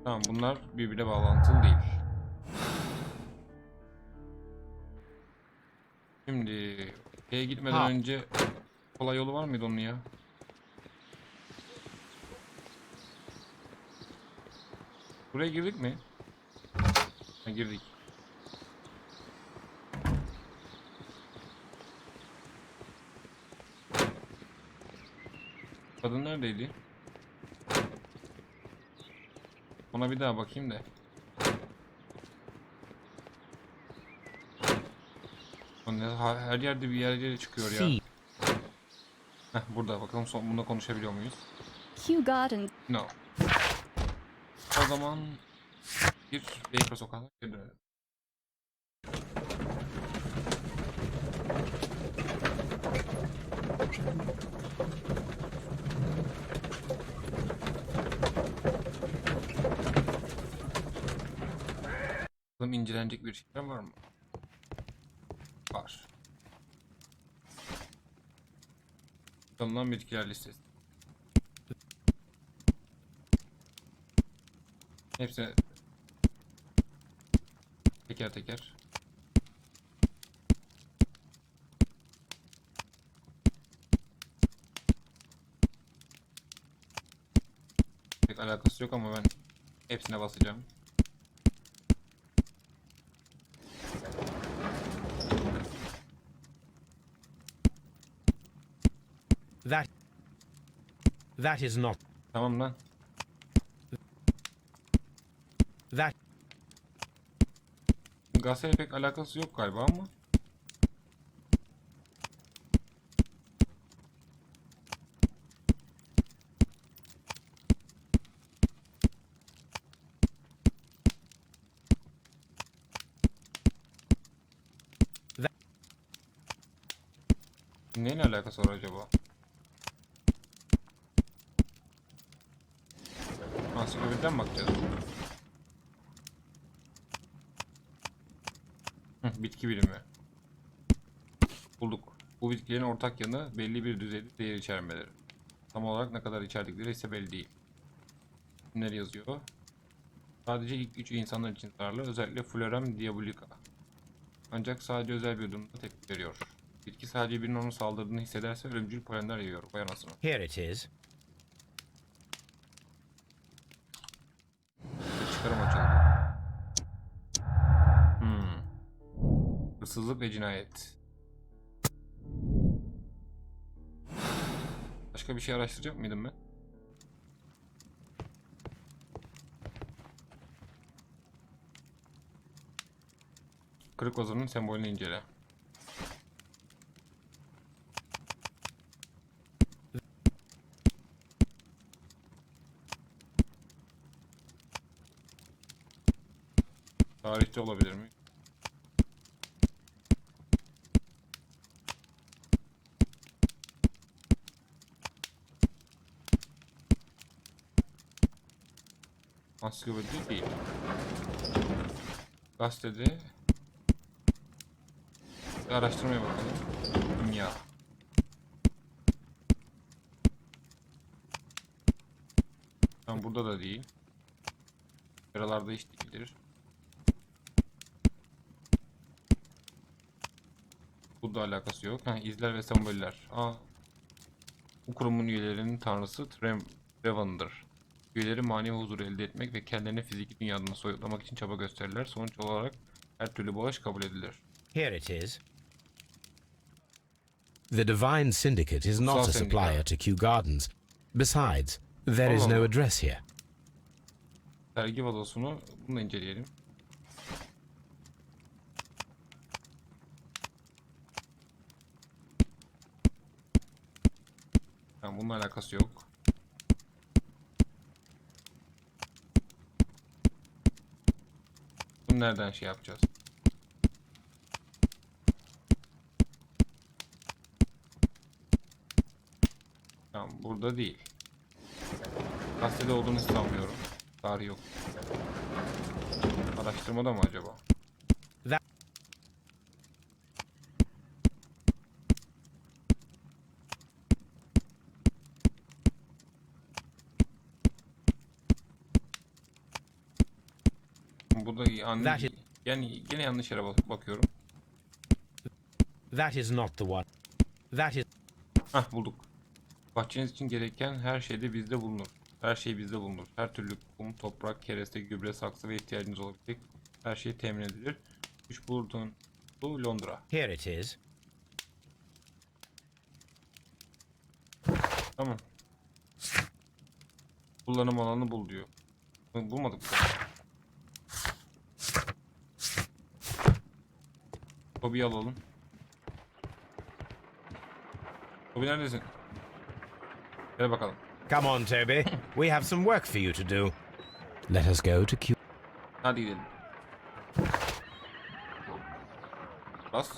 Tamam, bunlar birbirine bağlantılı değil. Şimdi şeye gitmeden önce kolay yolu var mıydı onun ya? Buraya girdik mi? Ha, girdik. Kadın neredeydi? Ona bir daha bakayım da. Her yerde bir yere çıkıyor ya. Heh, burada bakalım bunda konuşabiliyor muyuz? Kew Garden. No. O zaman bir Baker sokağına geri dönelim. Bakalım incelenecek bir şeyler var mı? Var. Tanınan bitkiler listesi. Hepsine teker teker. Pek alakası yok ama ben hepsine basacağım. That is not... Tamam lan. That... Gazeteyle pek alakası yok galiba ama. Neyle alakası var acaba? Ansiklopediden mi bakacağız? Bitki bilimi. Bulduk. Bu bitkilerin ortak yanı belli bir düzeyde değer içermeleri. Tam olarak ne kadar içerdikleri ise belli değil. Neler yazıyor? Sadece ilk 3 insanlar için zararlı, özellikle Floram diabolica. Ancak sadece özel bir durumda tepki veriyor. Bitki sadece birinin ona saldırdığını hissederse ölümcül polenler yayıyor. Vay anasını. Here it is. Çıkarım açıldı. Hırsızlık ve cinayet. Başka bir şey araştıracak mıydım ben? Kırık vazonun sembolünü incele. Tarihte olabilir mi? Ansiklopedi değil. Gazetede bir araştırmaya bakalım. Kimya. Tam burada da değil. Yaralarda hiç değildir. Burada alakası yok. İzler ve semboller. Bu kurumun üyelerinin tanrısı Trevan'dır. Üyeleri manevi huzur elde etmek ve kendilerini fiziki dünyadan soyutlamak için çaba gösterirler. Sonuç olarak her türlü bağış kabul edilir. Here it is. The Divine Syndicate is not a supplier to Kew Gardens. Besides, there is no address here. Sergi vazosunu bununla inceleyelim. Bununla alakası yok. Bunu nereden şey yapacağız? Tamam, burada değil. Gazetede olduğunu sanmıyorum. Tarih yok. Araştırmada mı acaba? Burada yani yine yanlış yere bakıyorum. That is not the one. That is... Bulduk. Bahçeniz için gereken her şey de bizde bulunur. Her şey bizde bulunur. Her türlü kum, toprak, kereste, gübre, saksı ve ihtiyacınız olabilecek her şey temin edilir. 3 bulutun bu Londra. Here it is. Tamam. Kullanım alanı bul diyor. Bulmadık mı? Hobiyi alalım. Hobi neredesin? Gel bakalım. Come on, Toby. We have some work for you to do. Let us go to Kew. Hadi gidelim. Bas.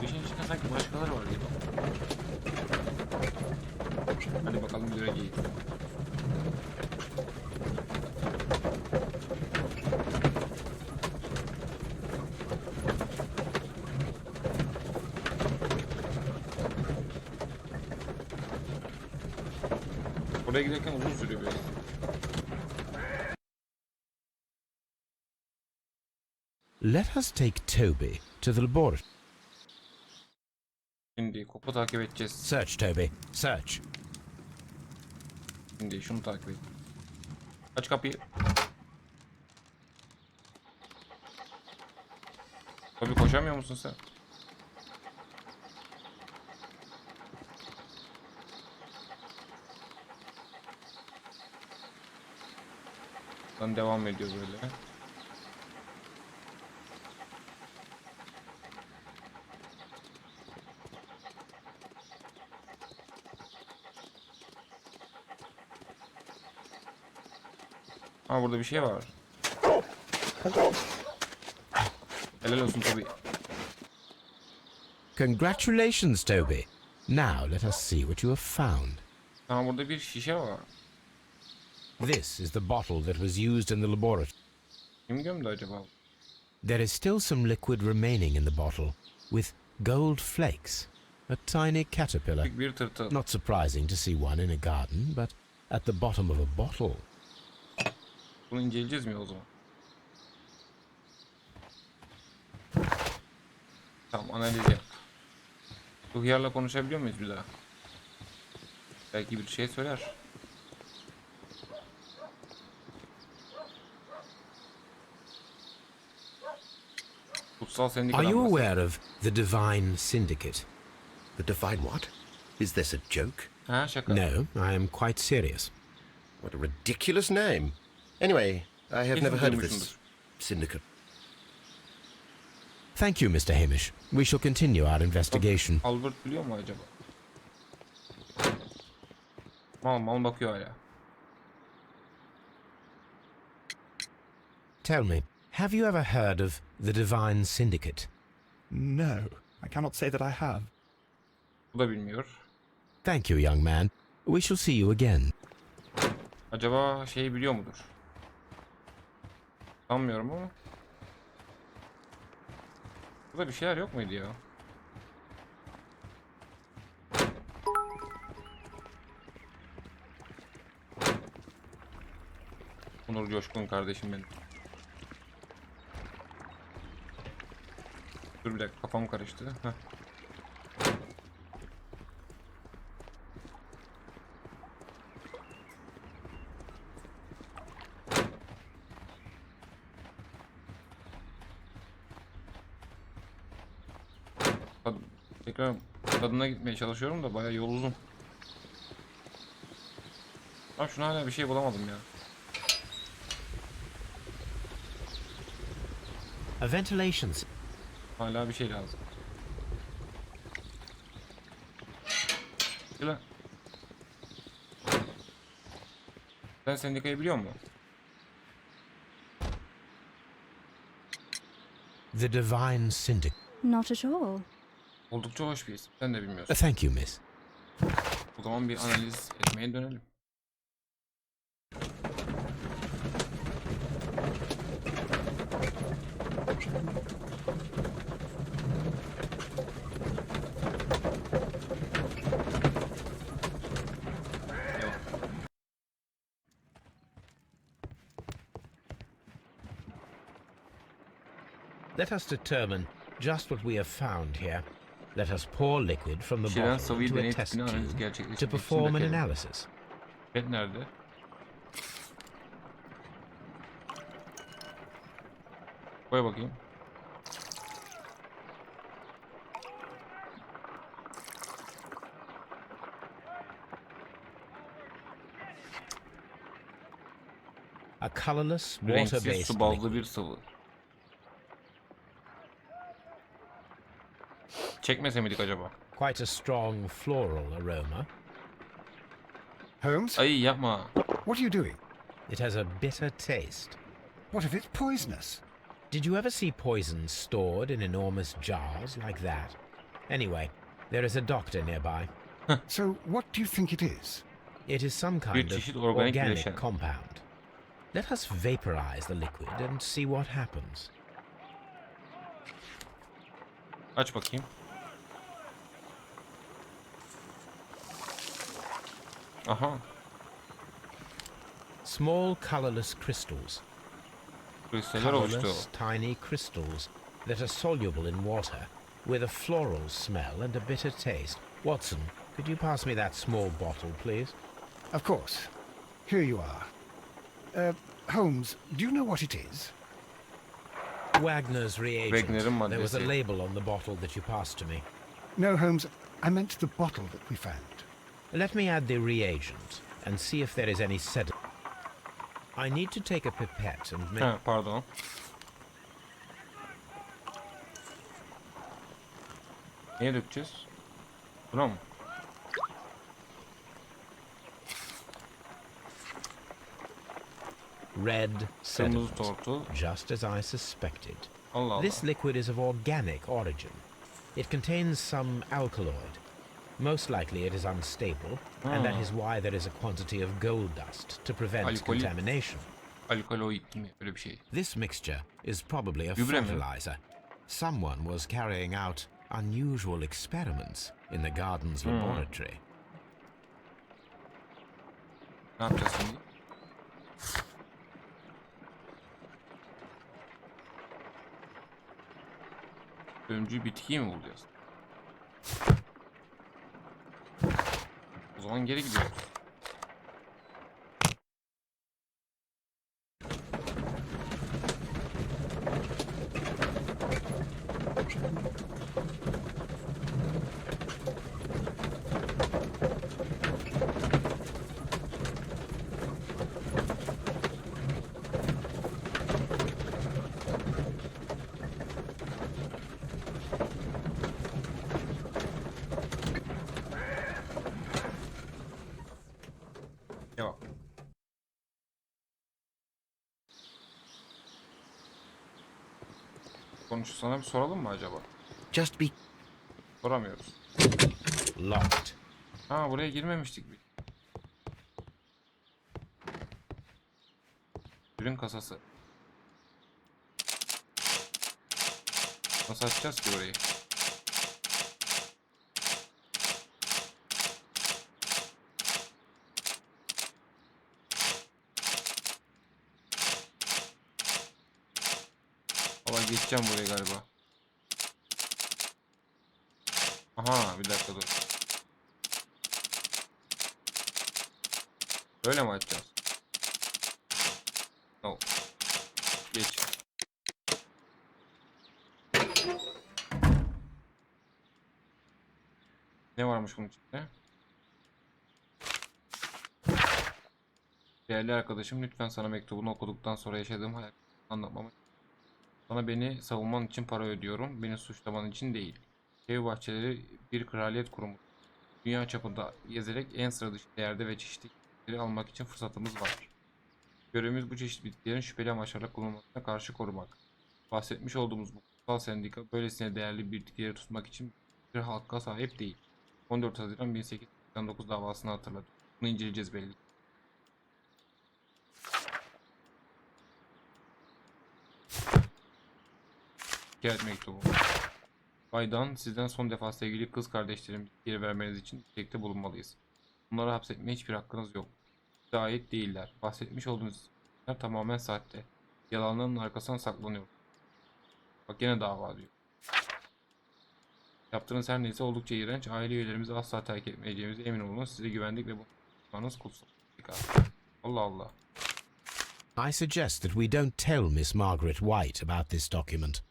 Bu işin içinde sanki başkaları var gibi. Hadi bakalım göreceğiz. Oraya giderken uzun sürüyor biraz. Let us take Toby to the laboratory. Şimdi koku takip edeceğiz. Search, Toby. Search. Şimdi şunu takip et. Aç kapıyı. Tabii koşamıyor musun sen? Buradan devam ediyor böyle. Burada bir şey var. Helal olsun tabii. Congratulations, Toby. Now let us see what you have found. Tamam, burada bir şişe var. This is the bottle that was used in the laboratory. Kim gömdü acaba? There is still some liquid remaining in the bottle, with gold flakes. A tiny caterpillar. Büyük bir tırtıl. Not surprising to see one in a garden, but at the bottom of a bottle. Bunu inceleyeceğiz mi o zaman? Tamam, analiz yap. Bu hıyarla konuşabiliyor muyuz bir daha? Belki bir şey söyler. Kutsal Are sendikadan you bahsediyor. aware of the Divine Syndicate? The divine what? Is this a joke? Ha, şaka. No, I am quite serious. What a ridiculous name. Anyway, I have Kesin never heard of this duymuşumdur. syndicate. Thank you, Mr. Hamish. We shall continue our investigation. Albert biliyor mu acaba? Mal bakıyor hala. Tell me, have you ever heard of the Divine Syndicate? No, I cannot say that I have. Bu da bilmiyor. Thank you, young man. We shall see you again. Acaba şeyi biliyor mudur? Sanmıyorum ama. Burada bir şeyler yok muydu ya? Onur Coşkun kardeşim benim. Dur bir dakika, kafam karıştı. Heh. Tekrar tadına gitmeye çalışıyorum da bayağı yoruldum. Abi şuna hala bir şey bulamadım ya. A ventilation. Hala bir şey lazım. Gel. Sen sendikayı biliyor musun? The Divine Syndicate. Not at all. Oldukça hoş bir isim. Sen de bilmiyorsun. Thank you, miss. O zaman bir analiz etmeye dönelim. Let us determine just what we have found here. Let us pour liquid from the Şişeden bottle sıvıyı into a deney test tipini analiz tube to gerçekleştirmek için perform an dökelim. analysis. Evet, nerede? Koy bakayım. A colorless, Renksiz water-based su bazlı liquid. bir sıvı. Çekmese miydik acaba? Quite a strong floral aroma. Holmes, Ay yapma. what are you doing? It has a bitter taste. What if it's poisonous? Did you ever see poison stored in enormous jars like that? Anyway, there is a doctor nearby. So, what do you think it is? It is some kind of çeşit organik organic bileşen. compound. Let us vaporize the liquid and see what happens. Aç bakayım. Aha. Small colorless crystals. Kristaller oluştu. Colorless tiny crystals that are soluble in water with a floral smell and a bitter taste. Watson, could you pass me that small bottle, please? Of course. Here you are. Holmes, do you know what it is? Wagner's reagent. Wagner'ın There was a maddesi. label on the bottle that you passed to me. No, Holmes, I meant the bottle that we found. Let me add the reagent and see if there is any sediment. I need to take a pipette and make... Ha, pardon. Neye dökeceğiz? Buna mı? Red Kırmızı sediment, tortu. just as I suspected. Allah Allah. This liquid is of organic origin. It contains some alkaloid. Most likely it is unstable, and that is why there is a quantity of gold dust to prevent Alkoli- contamination. Alkaloid mi? Öyle bir şey. This mixture is probably a Gübre mi? fertilizer. Someone was carrying out unusual experiments in the garden's laboratory. Ne yapacağız şimdi? Ölümcül bitkiyi mi bulacağız? O zaman geri gidiyoruz. Devam. Sana bir soralım mı acaba? Just be... Soramıyoruz. Locked. Ha, buraya girmemiştik biz. Ürün kasası. Nasıl açacağız ki burayı? Valla geçeceğim buraya galiba. Aha, bir dakika dur. Böyle mi açacağız? No. Geç. Ne varmış bunun içinde? Değerli arkadaşım, lütfen sana mektubunu okuduktan sonra yaşadığım hayatı anlatmamı. Sana beni savunman için para ödüyorum. Beni suçlaman için değil. KEW bahçeleri bir kraliyet kurumu. Dünya çapında gezerek en sıra dışı değerde ve çeşitli bitkileri almak için fırsatımız var. Görevimiz bu çeşitli bitkilerin şüpheli amaçlarla kullanılmasına karşı korumak. Bahsetmiş olduğumuz bu kutsal sendika böylesine değerli bitkileri tutmak için bir hakka sahip değil. 14 Haziran 1889 davasını hatırladı. Bunu inceleyeceğiz belli. Şikayet mektubu. Baydan, sizden son defa sevgili kız kardeşlerimi geri vermeniz için istekte bulunmalıyız. Bunları hapsetmeye hiçbir hakkınız yok. Size ait değiller. Bahsetmiş olduğunuz isimler tamamen sahte. Yalanların arkasına saklanıyor. Bak yine dava diyor. Yaptığınız her neyse oldukça iğrenç. Aile üyelerimizi asla terk etmeyeceğimize emin olun. Size güvendik ve bunu kutsal. Allah Allah. I suggest that we don't tell Miss Margaret White about this document.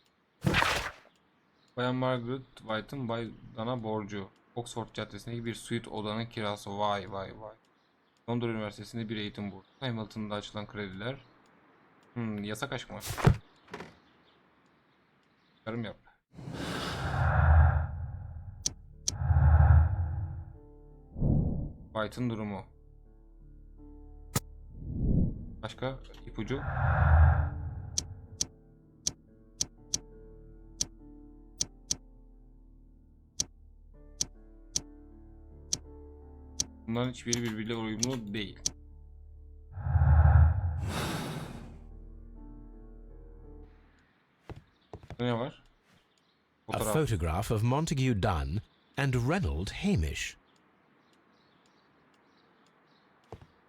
Bayan Margaret White'ın Baydan'a borcu. Oxford Caddesi'ndeki bir suite odanın kirası. Vay vay vay. Londra Üniversitesi'nde bir eğitim bursu. Hamilton'da açılan krediler. Yasak aşk mı? Yarım yap. White'ın durumu. Başka ipucu. Bunların hiçbiri birbiriyle uyumlu değil. Ne var? A Fotoğraf. photograph of Montague Dunn and Reynold Hamish.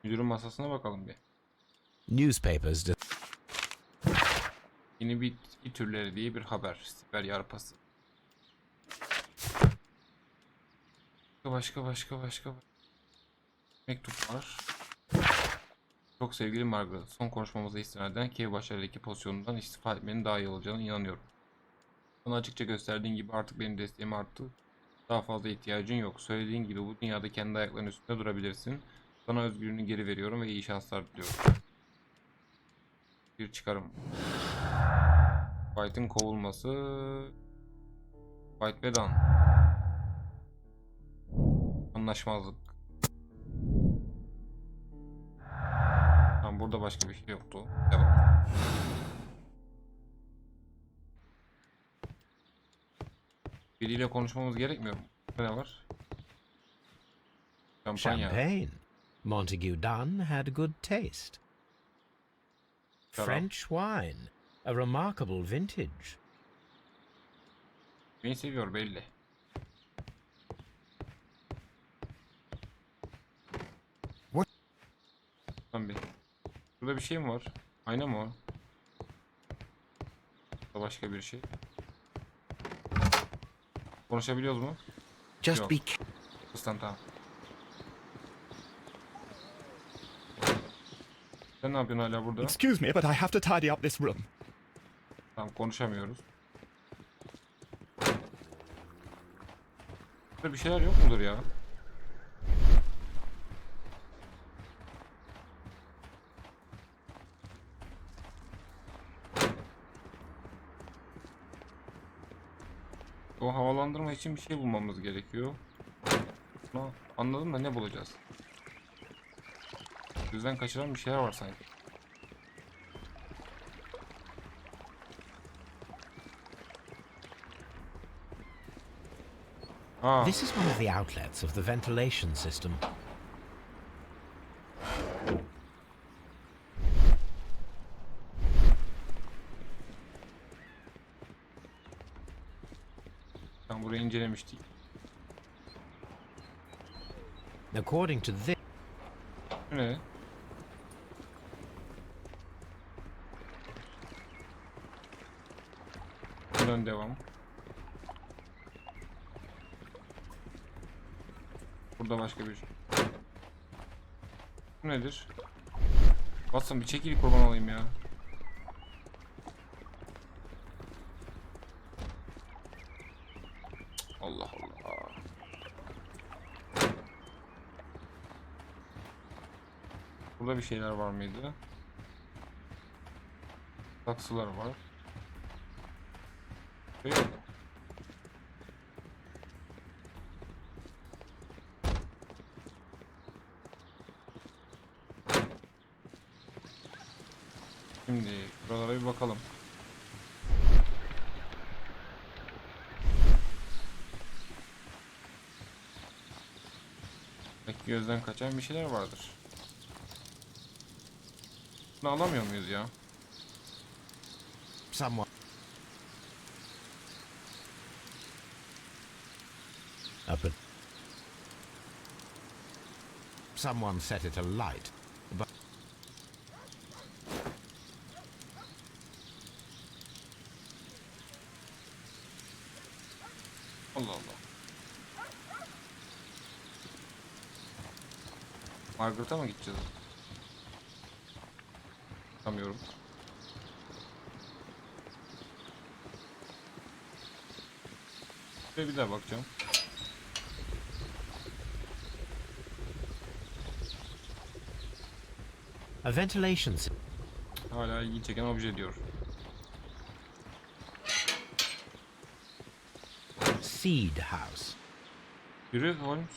Müdürün masasına bakalım bir. Newspapers Yeni bitki türleri diye bir haber. Siber yarpası. Başka. Mektup var. Çok sevgili Margaret, son konuşmamıza istinaden KEW başlarındaki pozisyonundan istifa etmenin daha iyi olacağına inanıyorum. Bana açıkça gösterdiğin gibi artık benim desteğim arttı. Daha fazla ihtiyacın yok. Söylediğin gibi bu dünyada kendi ayaklarının üstünde durabilirsin. Sana özgürlüğünü geri veriyorum ve iyi şanslar diliyorum. Bir çıkarım. White'ın kovulması. White ve Dunn. Anlaşmazlık. Tamam, burada başka bir şey yoktu. Devam. Biriyle konuşmamız gerekmiyor mu? Ne var? Şampanya. Champagne. Montague Dunn had good taste. Şarap. French wine. A remarkable vintage. Beni seviyor belli. What? Lan bir. Burada bir şey mi var? Ayna mı o? Da başka bir şey. Konuşabiliyoruz mu? Just Yok. be Islan tamam. Sen ne yapıyorsun hala burada? Excuse me, but I have to tidy up this room. Tamam konuşamıyoruz. Burada bir şeyler yok mudur ya? O havalandırma için bir şey bulmamız gerekiyor. Ama anladım da ne bulacağız? Gözden kaçıran bir şeyler var sanki. Aa, This is one of the outlets of the ventilation system. ben burayı incelemiştik. According to this, Bu ne? Buradan devam. Burada başka bir şey. Bu nedir? Watson bir çekil kurban olayım ya. Allah Allah. Burada bir şeyler var mıydı? Saksılar var. Şey yok. Şimdi buralara bir bakalım. Belki gözden kaçan bir şeyler vardır. Bunu alamıyor muyuz ya? someone. Someone set it alight, but Allah Allah. Margaret'a mı gideceğiz? Bilmiyorum. Şuraya bir daha bakacağım. a ventilation system. Hala ilgi çeken obje diyor. Seed house. Yürü Holmes.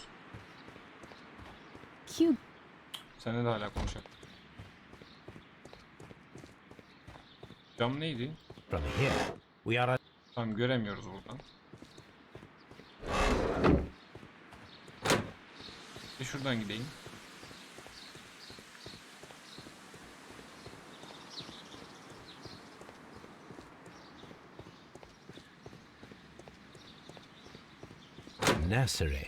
Cube. Seninle de hala konuşalım. Cam neydi? From here, we are. Tam göremiyoruz buradan. Şuradan gideyim. Nursery.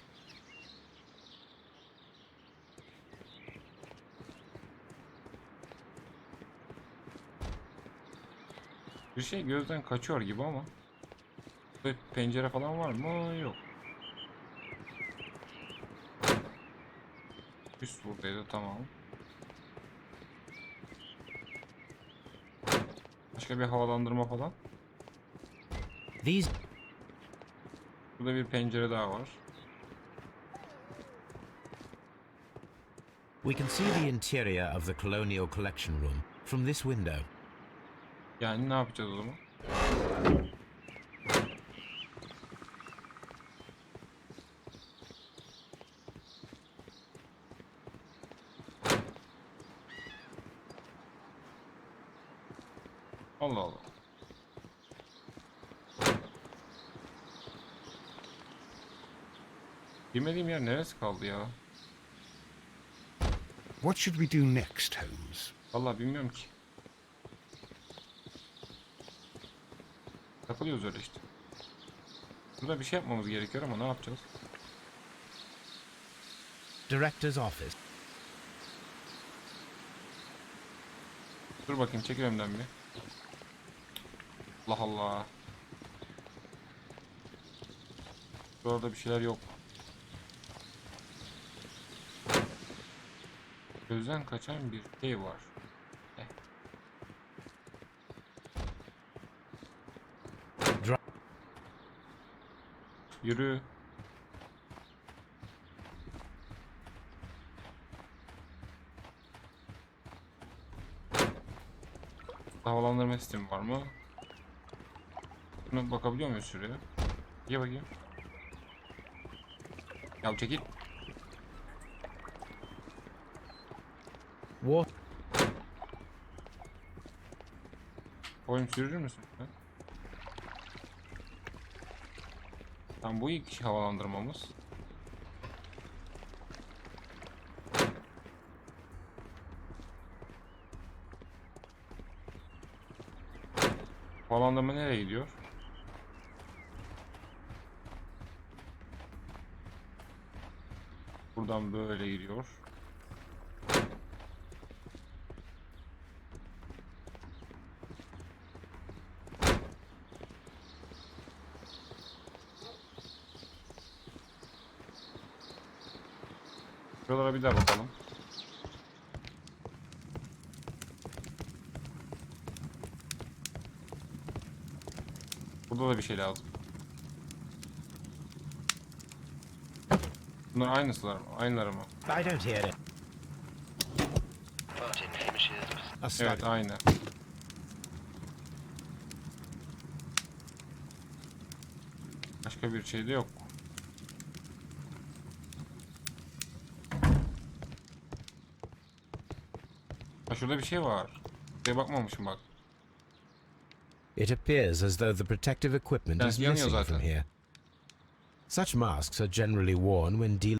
Bir şey gözden kaçıyor gibi ama. Böyle pencere falan var mı? Yok. Üst buradaydı, tamam. Başka bir havalandırma falan. These Burada bir pencere daha var. we can see the interior of the Colonial Collection Room from this window. Yani ne yapacağız o zaman? Allah Allah. Bilmediğim yer neresi kaldı ya? What should we do next, Holmes? Vallahi bilmiyorum ki. Takılıyoruz öyle işte. Burada bir şey yapmamız gerekiyor ama ne yapacağız? Director's office. Dur bakayım, çekil önümden bir. Allah Allah. Burada bir şeyler yok. Gözden kaçan bir şey var. Eh. Yürü. Havalandırma sistemi var mı? Buna bakabiliyor muyuz şuraya? Gel bakayım. Ya çekil. What? Oyun sürür müsün? Ha? Tamam, bu ilk havalandırmamız. Havalandırma nereye gidiyor? Buradan böyle gidiyor. Şuralara bir daha bakalım. Burada da bir şey lazım. Bunlar aynısılar mı? Aynıları mı? I don't hear it. A study. Evet, aynı. Başka bir şey de yok. Ha, şurada bir şey var. Buraya bakmamışım bak. It appears as though the protective equipment is yanıyor missing zaten. from here. Such masks are generally worn when dealing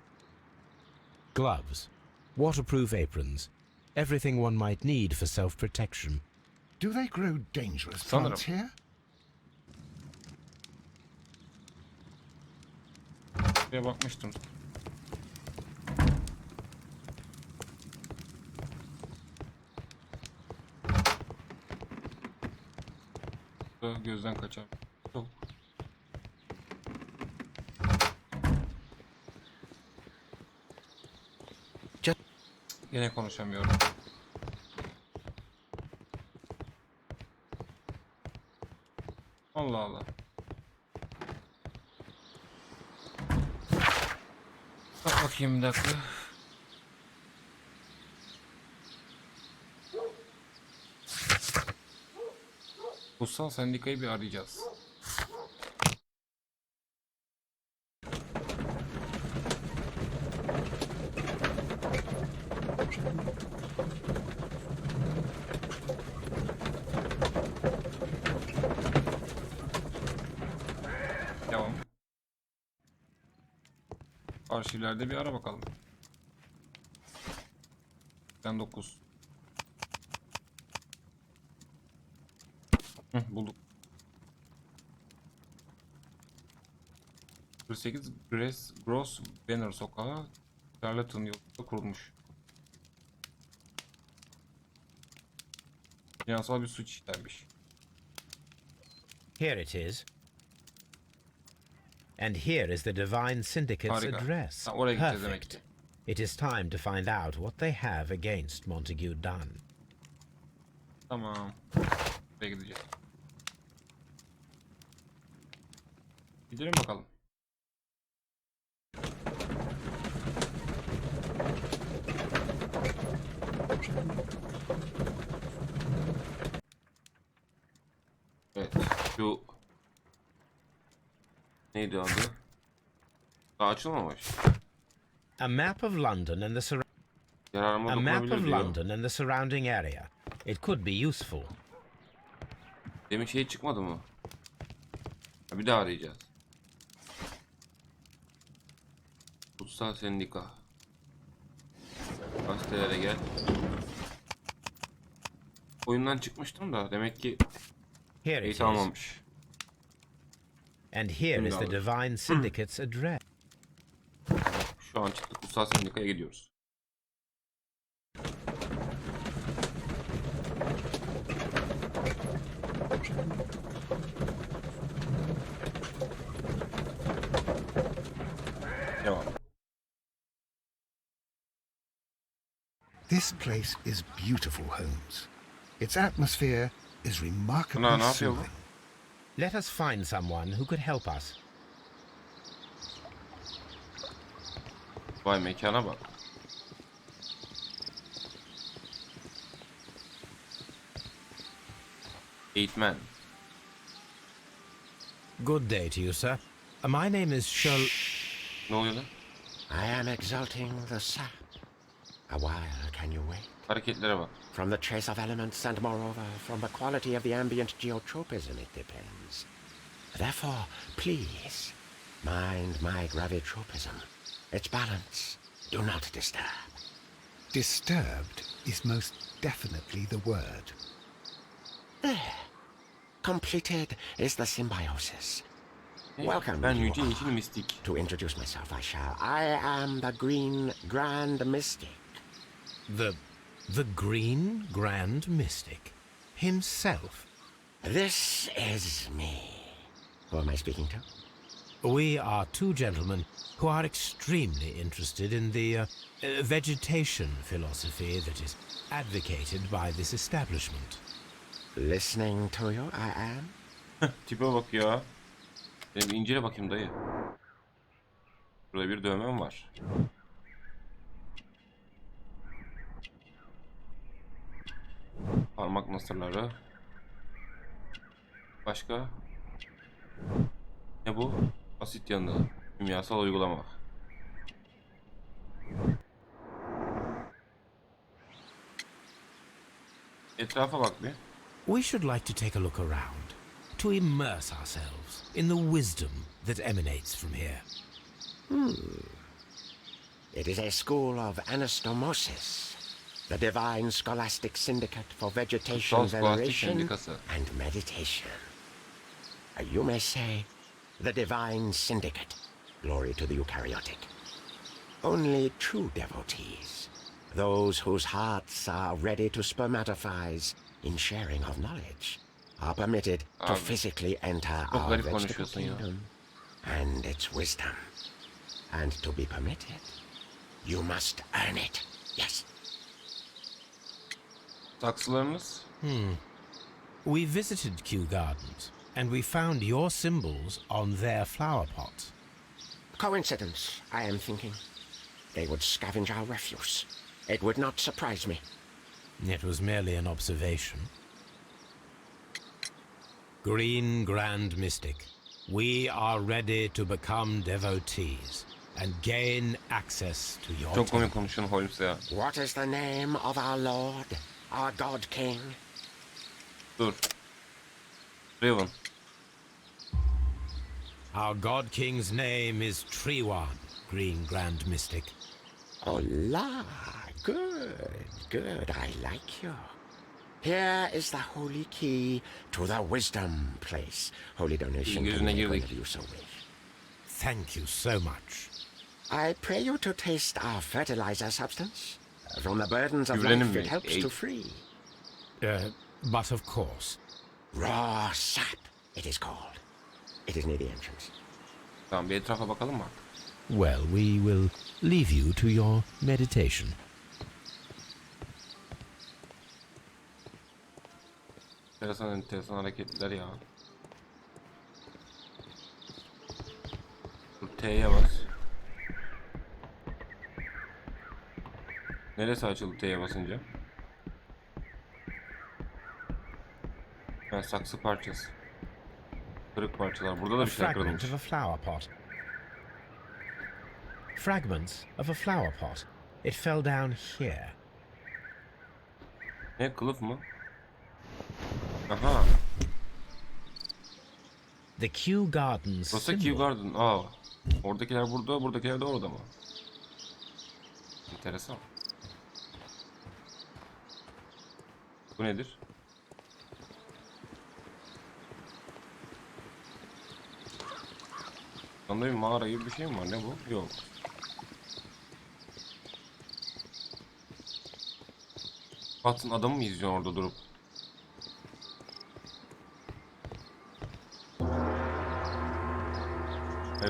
gloves, waterproof aprons, everything one might need for self-protection. Do they grow dangerous Sanırım. plants here? Buraya bakmıştım. Burada gözden kaçan. Yok. Yine konuşamıyorum. Allah Allah. Bak bakayım bir dakika. Kutsal Sendikayı bir arayacağız. Devam. Arşivlerde bir ara bakalım. 89. Bulduk. 48 Gross Banner Sokağı, Charlton yolunda kurulmuş. Finansal bir suç işlenmiş. Here it is. And here is the Divine Syndicate's Harika. address. Ha, oraya gideceğiz demek Perfect. ki. It is time to find out what they have against Montague Dunn. Tamam. Buraya gideceğiz. Gidelim bakalım. Evet. Şu neydi adı? Daha açılmamış. A map of London and the Yararıma a map dokunabilir of diyor. London and the surrounding area. It could be useful. Demin şey çıkmadı mı? Ha, bir daha arayacağız. Ulusal Sendika. Gazetelere gel. Oyundan çıkmıştım da demek ki Here it eğitim is. almamış. And here is the Divine Syndicate's address. Şu an çıktık, Ulusal Sendika'ya gidiyoruz. Devam. This place is beautiful, Holmes. Its atmosphere is Ne remarkably yapıyor bu? soothing. Let us find someone who could help us. Vay mekana bak. Eğitmen. Good day to you, sir. My name is Sherlock. Ne oluyor lan? I am exalting the sap. A while can you wait? Hareketlere bak. From the trace of elements and moreover from the quality of the ambient geotropism it depends. Therefore, please, mind my gravitropism. Its balance. Do not disturb. Disturbed is most definitely the word. There. Completed is the symbiosis. Welcome, Ben you yüce all. yeşil mistik. To introduce myself, I am the Green Grand Mystic. The Green Grand Mystic himself. This is me. Who am I speaking to? We are two gentlemen who are extremely interested in the vegetation philosophy that is advocated by this establishment. Listening to you, I am. Tipe bak ya. Benim incele bakayım dayı. Burada bir dövmem var. Parmak nasırları. Başka? Ne bu? Asit yanığı. Kimyasal uygulama. Etrafa bak bir. We should like to take a look around, to immerse ourselves in the wisdom that emanates from here. It is a school of anastomosis, the divine scholastic syndicate for vegetation Kutsal Scholastik veneration Sendikası. and meditation. You may say, the divine syndicate, glory to the eukaryotic. Only true devotees, those whose hearts are ready to spermatophize in sharing of knowledge, are permitted to Abi, physically enter çok our garip vegetable konuşuyorsun ya. kingdom and its wisdom. And to be permitted, you must earn it. Yes. Saksılarınız. We visited Kew Gardens, and we found your symbols on their flower pots. Coincidence, I am thinking. They would scavenge our refuse. It would not surprise me. It was merely an observation. Green Grand Mystic, we are ready to become devotees and gain access to your Çok temple. komik konuşuyorsun Holmes ya. What is the name of our Lord, our God King? Dur. Raven. Our God King's name is Treewan, Green Grand Mystic. Oh, la, good, I like you. Here is the holy key to the wisdom place. Holy donation İyi to gözüne me girdik. whenever you so wish. Thank you so much. I pray you to taste our fertilizer substance. From the burdens of Güvenim life mi? it helps to free. But of course. Raw sap, it is called. It is near the entrance. Tamam, bir etrafa bakalım mı? Well, we will leave you to your meditation. Enteresan hareketler ya. Dur, T'ye bas. Neresi açıldı T'ye basınca? Saksı parçası. Kırık parçalar. Burada da A bir şeyler fragment kırılmış. of a flower pot. Fragments of a flower pot. It fell down here. Ne, kılıf mı? Aha. The Kew Gardens Burası Kew symbol. Garden. Aa. Oradakiler burada, buradakiler de orada mı? Enteresan. Bu nedir? Anda bir mağara gibi bir şey mi var? Ne bu? Yok. Watson adamı mı izliyor orada durup?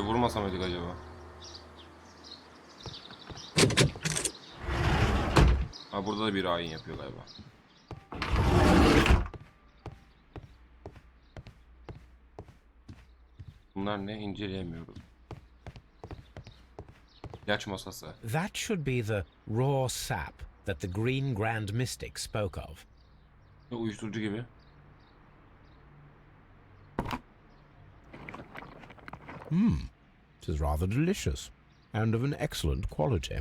Vurmasam mıydık acaba? Ha, burada da bir ayin yapıyor galiba. Bunlar ne? İnceleyemiyoruz. İlaç masası. That should be the raw sap that the Green Grand Mystic spoke of. Uyuşturucu gibi. It is rather delicious and of an excellent quality.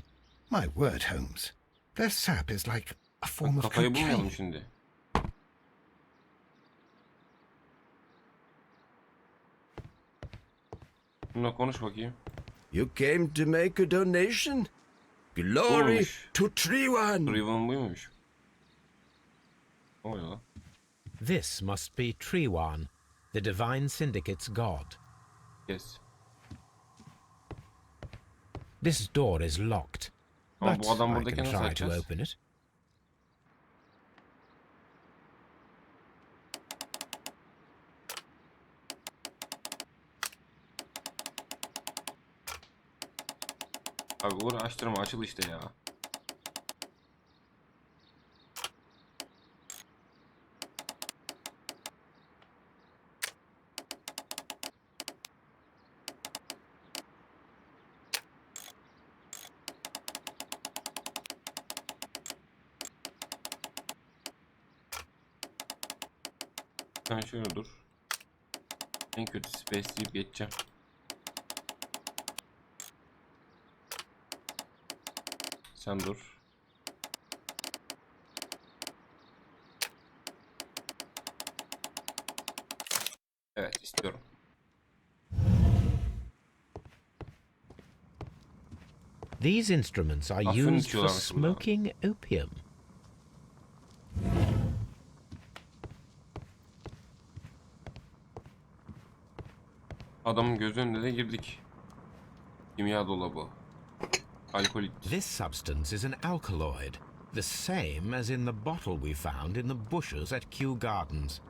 My word, Holmes. Their sap is like a form of Kafayı bulmayalım cocaine. şimdi. Bununla konuş bakayım. You came to make a donation? Glory Buymuş. to Triwan! Riven buymuş. Ne oluyor lan? This must be Triwan, the Divine Syndicate's god. Yes. This door is locked, Ama but bu adam I buradaki can nasıl try to açacağız? open it. Abi uğraştırma, açıl işte ya. Sen şöyle dur. En kötü space deyip geçeceğim. Sen dur. Evet, istiyorum. These instruments are Afyon used for içiyorlarmış burada. smoking opium. Adamın göz önüne de girdik. Kimya dolabı. Alkolik. This substance is an alkaloid, the same as in the bottle we found in the bushes at Kew Gardens.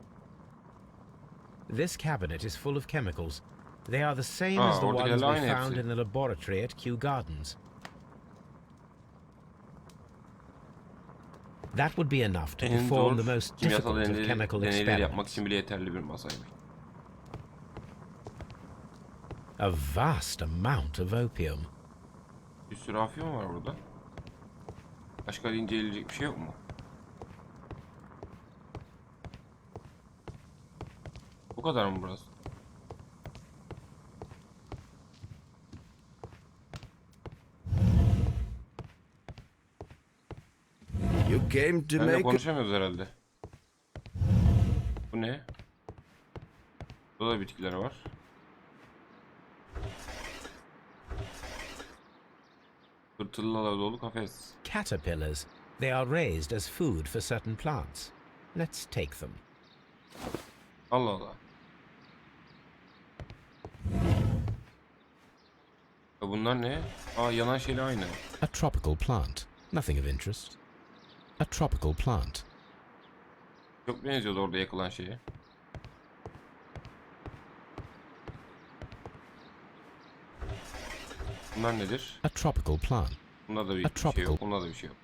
This cabinet is full of chemicals. They are the same as the ones oradakilerle we aynı found hepsi. in the laboratory at Kew Gardens. That would be enough to En perform zor the most kimyasal difficult of chemical deneyleri yapmak experiments. için bile yeterli bir masaymış. A vast amount of opium. Bir sürü afyon var burada. Başka inceleyecek bir şey yok mu? Bu kadar mı burası? You came to Ben de make a... konuşamıyoruz herhalde. Bu ne? Burada da bitkiler var. Tırtıllarla dolu kafes. Caterpillars. They are raised as food for certain plants. Let's take them. Allah Allah. Bunlar ne? Aa, yanan şeyle aynı. A tropical plant. Nothing of interest. A tropical plant. Çok benziyordu orada yakılan şeye. Bunlar nedir? A tropical plant. Bunda da bir A şey yok. tropical. Bunda da bir şey yok.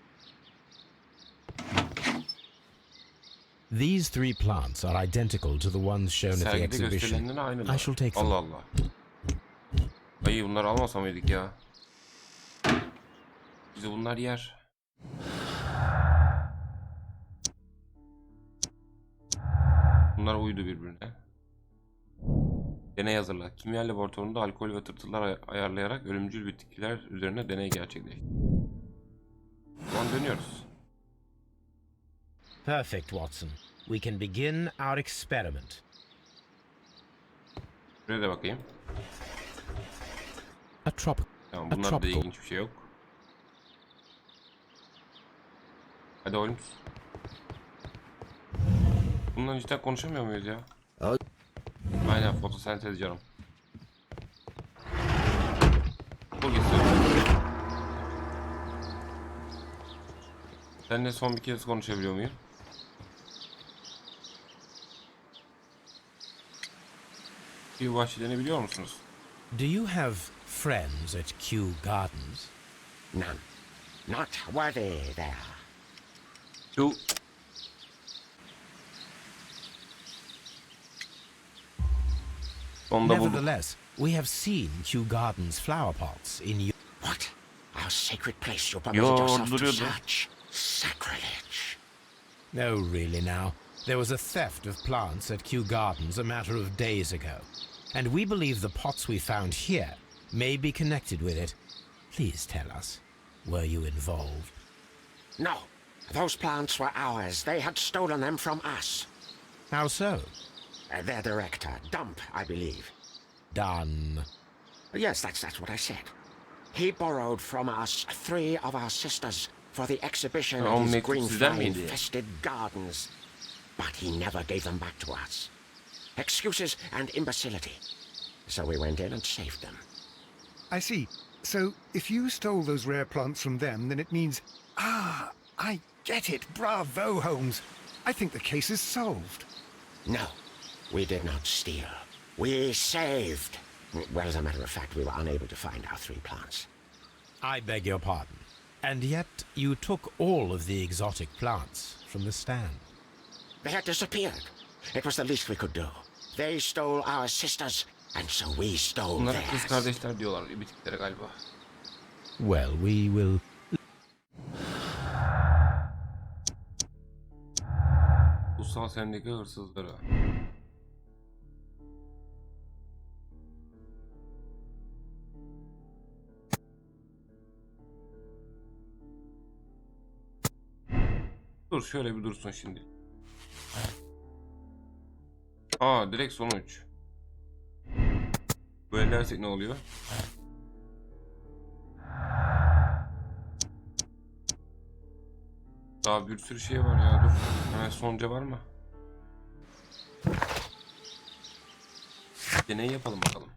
These three plants are identical to the ones shown at the Sergide exhibition. gösterilenlere aynı. I shall take them. Allah Allah. Ayı bunları almasa mıydık ya? Bizi bunlar yer. Bunlar uydu birbirine. Deney hazırla. Kimya laboratuvarında alkol ve tırtıllar ayarlayarak ölümcül bitkiler üzerine deney gerçekleştir. Şu an dönüyoruz. Perfect, Watson. We can begin our experiment. Şuraya da bakayım. A Tamam, A bunlarda da tropical. ilginç bir şey yok. Hadi Holmes. Bundan cidden konuşamıyor muyuz ya? Aynen, fotosentez canım. Bu gitsin. Seninle son bir kez konuşabiliyor muyum? Bir bahçelerini biliyor musunuz? Do you have friends at Kew Gardens? None. Not worthy there. Şu Sonunda buldum. Nevertheless, we have seen Kew Gardens flower pots in your... What? Our sacred place you permitted yourself to duruyordu. search? Sacrilege. No, really now. There was a theft of plants at Kew Gardens a matter of days ago, and we believe the pots we found here may be connected with it. Please tell us, were you involved? No. Those plants were ours. They had stolen them from us. How so? Their director, Dump, I believe. Done. Yes, that's what I said. He borrowed from us 3 of our sisters for the exhibition Oh, of his mektup green sizden fly miydi? infested gardens. But he never gave them back to us. Excuses and imbecility. So we went in and saved them. I see. So, if you stole those rare plants from them, then it means... Ah, I get it. Bravo, Holmes. I think the case is solved. No, we did not steal. We saved. Well, as a matter of fact, we were unable to find our 3 plants. I beg your pardon. And yet you took all of the exotic plants from the stand. They had disappeared. It was the least we could do. They stole our sisters, and so we stole Bunlara kız theirs. kardeşler diyorlar bitiklere galiba. Well, we will... Ulusal sendika hırsızları. Dur şöyle bir dursun şimdi. Aa, direkt sonuç. Böyle dersek ne oluyor? Daha bir sürü şey var ya, dur. Hemen sonuca var mı? Deney yapalım bakalım.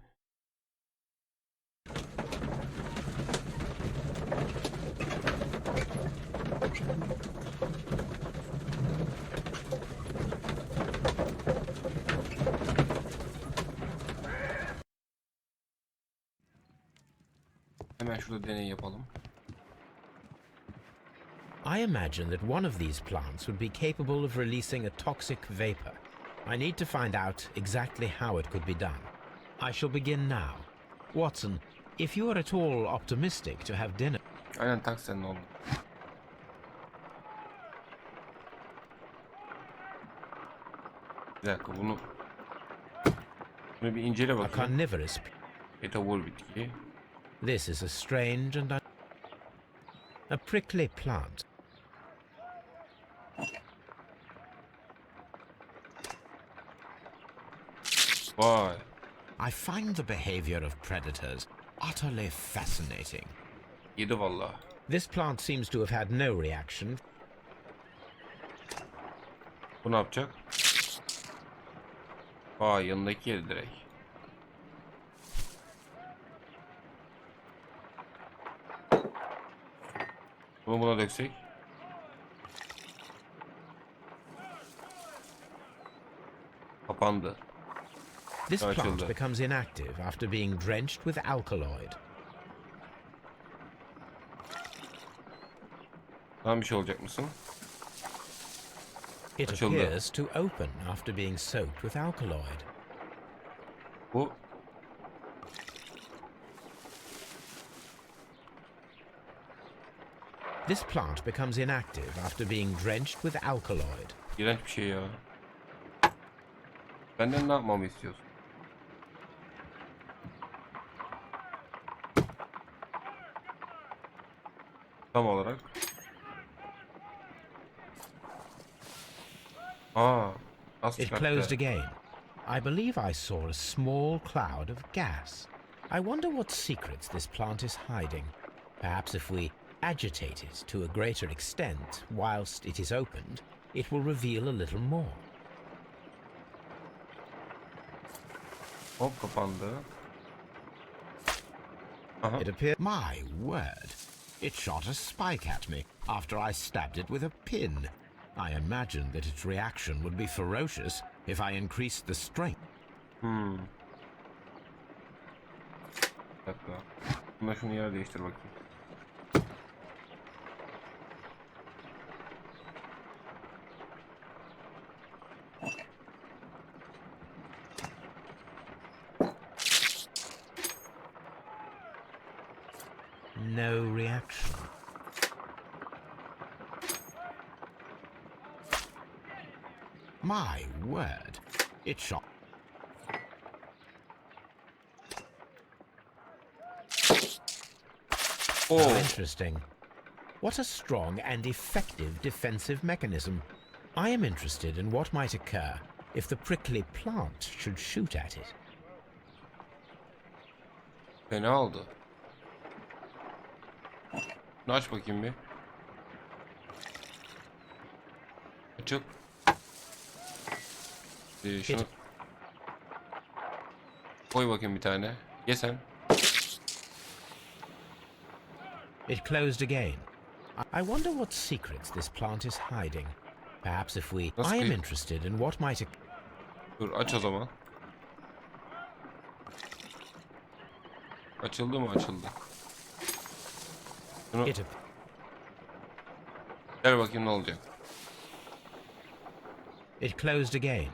Hemen şurada deney yapalım. I imagine that one of these plants would be capable of releasing a toxic vapor. I need to find out exactly how it could be done. I shall begin now. Watson, if you are at all optimistic to have dinner... Aynen, tak sen ne oldu? Bir dakika, bunu bir incele A bakayım. carnivorous... Etavur bitki. This is a strange and... A prickly plant. Vay. I find the behavior of predators utterly fascinating. Yedi vallahi. This plant seems to have had no reaction. Bu ne yapacak? Vay, yanındaki yedi direkt. Bunu buna döksek. Kapandı. This plant Açıldı. becomes inactive after being drenched with alkaloid. Tamam, bir şey olacak mısın? It Açıldı. appears to open after being soaked with alkaloid. Bu This plant becomes inactive after being drenched with alkaloid. iğrenç bir şey ya. Benden ne yapmamı istiyorsun? Tam olarak. Aa, nasıl It çıkarttı? closed again. I believe I saw a small cloud of gas. I wonder what secrets this plant is hiding. Perhaps if we agitate it to a greater extent whilst it is opened, it will reveal a little more. Hop, kapandı. Aha. It appeared. My word! It shot a spike at me after I stabbed it with a pin. I imagined that its reaction would be ferocious if I increased the strength. Bir dakika. Buna şunu yer değiştir bakayım. No reaction. My word! It shot. Oh. How interesting. What a strong and effective defensive mechanism. I am interested in what might occur if the prickly plant should shoot at it. Fena oldu. Bunu aç bakayım bir. Açıl. Şunu koy bakayım bir tane. Ye sen. It closed again. I wonder what secrets this plant is hiding. Perhaps if we... Nasıl I am kıy- interested in what might... Dur aç o zaman. Açıldı mı? Açıldı. Şunu It ver bakayım ne olacak. It closed again.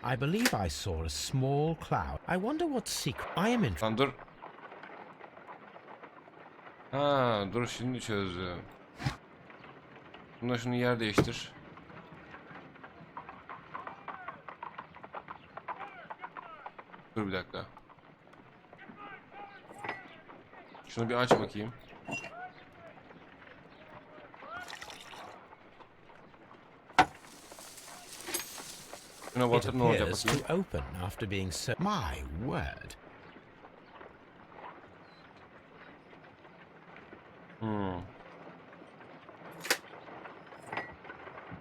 I believe I saw a small cloud. I wonder what secret... I am interested... Lan dur. Ha, dur şimdi çözdüm. Bunda şunu yer değiştir. Dur bir dakika. Şunu bir aç bakayım. Şuna It batır ne olacak appears bakayım. to open after being so... My word.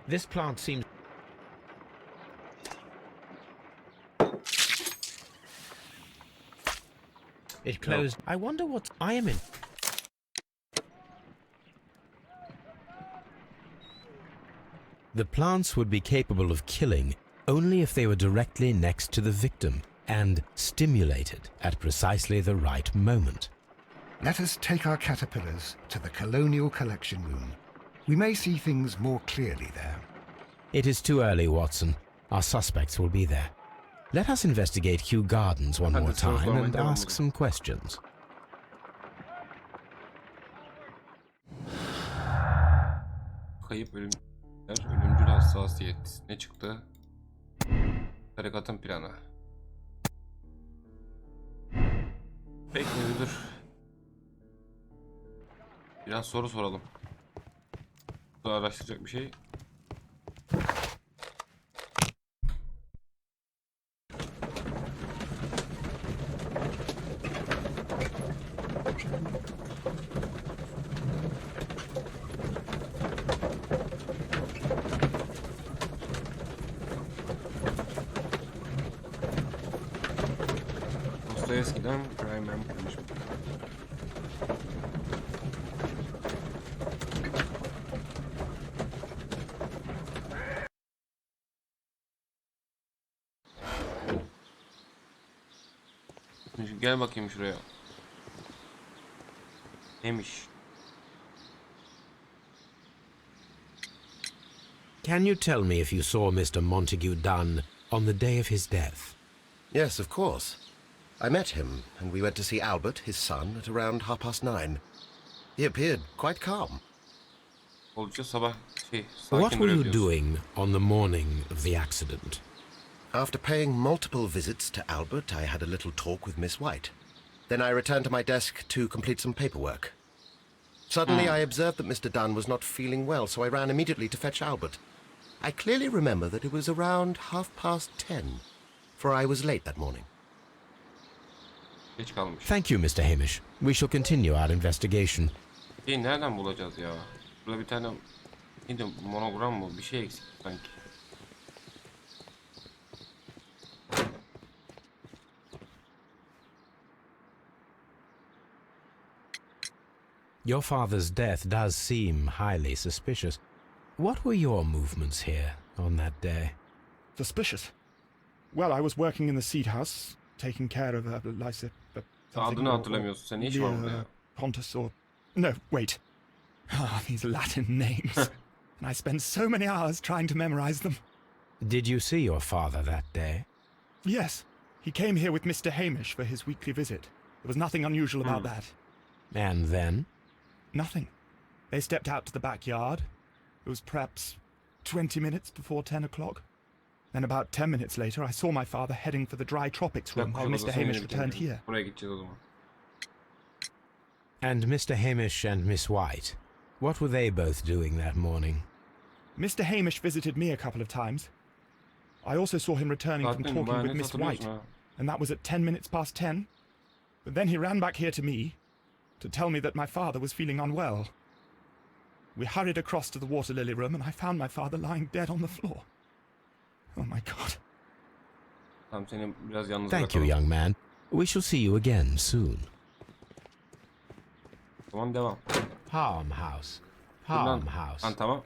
This plant seems... It closed... I wonder what... I am in... The plants would be capable of killing only if they were directly next to the victim and stimulated at precisely the right moment. Let us take our caterpillars to the Colonial Collection Room. We may see things more clearly there. It is too early, Watson. Our suspects will be there. Let us investigate Kew Gardens one more time and ask some questions. Kayıp ölümcül hassasiyet. Ne çıktı? Tarikatın planı. Peki müdür. Biraz soru soralım. Daha araştıracak bir şey. Eskiden Crime kurmuş. Gel bakayım şuraya. Neymiş? Can you tell me if you saw Mr. Montague Dunn on the day of his death? Yes, of course. I met him, and we went to see Albert, his son, at around 9:30. He appeared quite calm. Oldukça sabah What sakin were you duruyor diyorsun. doing on the morning of the accident? After paying multiple visits to Albert, I had a little talk with Miss White. Then I returned to my desk to complete some paperwork. Suddenly I observed that Mr. Dunn was not feeling well, so I ran immediately to fetch Albert. I clearly remember that it was around 10:30, for I was late that morning. Geç kalmış. Thank you, Mr. Hamish. We shall continue our investigation. Nereden bulacağız ya? Burada bir tane neydi, monogram mı? Bir şey eksik sanki. Your father's death does seem highly suspicious. What were your movements here on that day? Suspicious. Well, I was working in the seed house, taking care of Lysa... Adını hatırlamıyorsun. Sen ne iş var burada ya? Pontus or... No, wait. Ah, these Latin names. And I spend so many hours trying to memorize them. Did you see your father that day? Yes, he came here with Mr. Hamish for his weekly visit. There was nothing unusual about that. And then? Nothing. They stepped out to the backyard. It was perhaps 20 minutes before 10 o'clock. Then about 10 minutes later, I saw my father heading for the dry tropics room while Mr. Hamish returned here. Buraya gideceğiz o zaman. And Mr. Hamish and Miss White, what were they both doing that morning? Mr. Hamish visited me a couple of times. I also saw him returning from Zaten talking bayağı with net Miss White, hatırlıyorsun ha. and that was at 10 minutes past 10. But then he ran back here to me to tell me that my father was feeling unwell. We hurried across to the water lily room, and I found my father lying dead on the floor. Oh my God. Tamam, seni biraz yalnız Thank you, bırakalım. young man. We shall see you again soon. Tamam, devam. Farmhouse. Lan Farmhouse. tamam.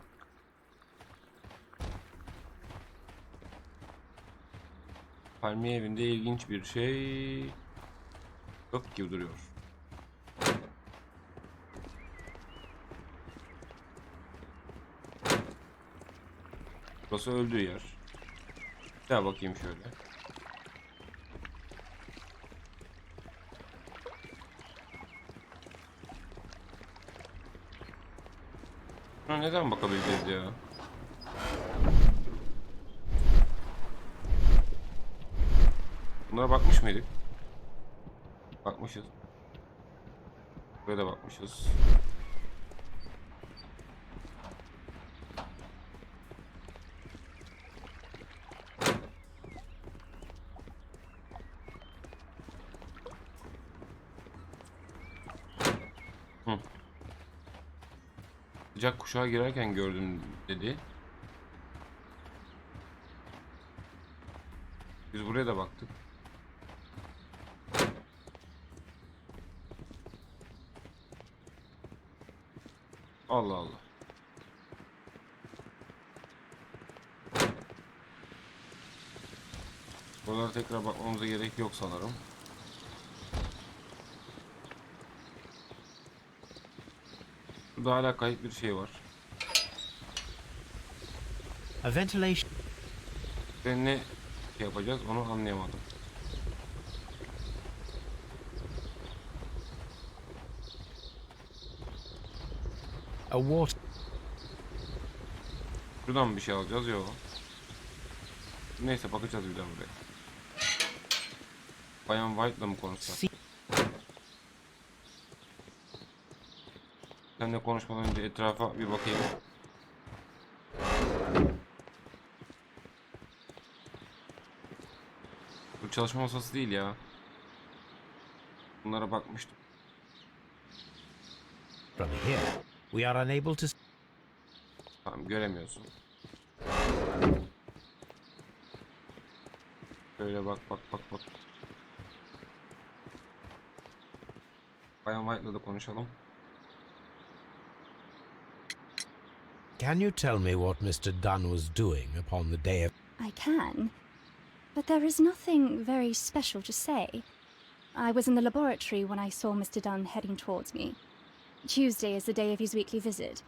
Palmiye evinde ilginç bir şey yok gibi duruyor. Burası öldüğü yer. Bir daha bakayım şöyle. Buna neden bakabileceğiz ya? Bunlara bakmış mıydık? Bakmışız. Buraya da bakmışız. Sıcak kuşağa girerken gördüm dedi. Biz buraya da baktık. Allah Allah. Buralara tekrar bakmamıza gerek yok sanırım. Burada hala kayıp bir şey var. A ventilation. Ben ne yapacağız onu anlayamadım. A water. Şuradan bir şey alacağız yok. Neyse, bakacağız bir daha buraya. Bayan White'la mı konuşsak? Seninle konuşmadan önce etrafa bir bakayım. Bu çalışma masası değil ya. Bunlara bakmıştım. From here, we are unable to. Tamam, göremiyorsun. Şöyle bak. Bayan White'la da konuşalım. Can you tell me what Mr. Dunn was doing upon the day of? I can, but there is nothing very special to say. I was in the laboratory when I saw Mr. Dunn heading towards me. Tuesday is the day of his weekly visit.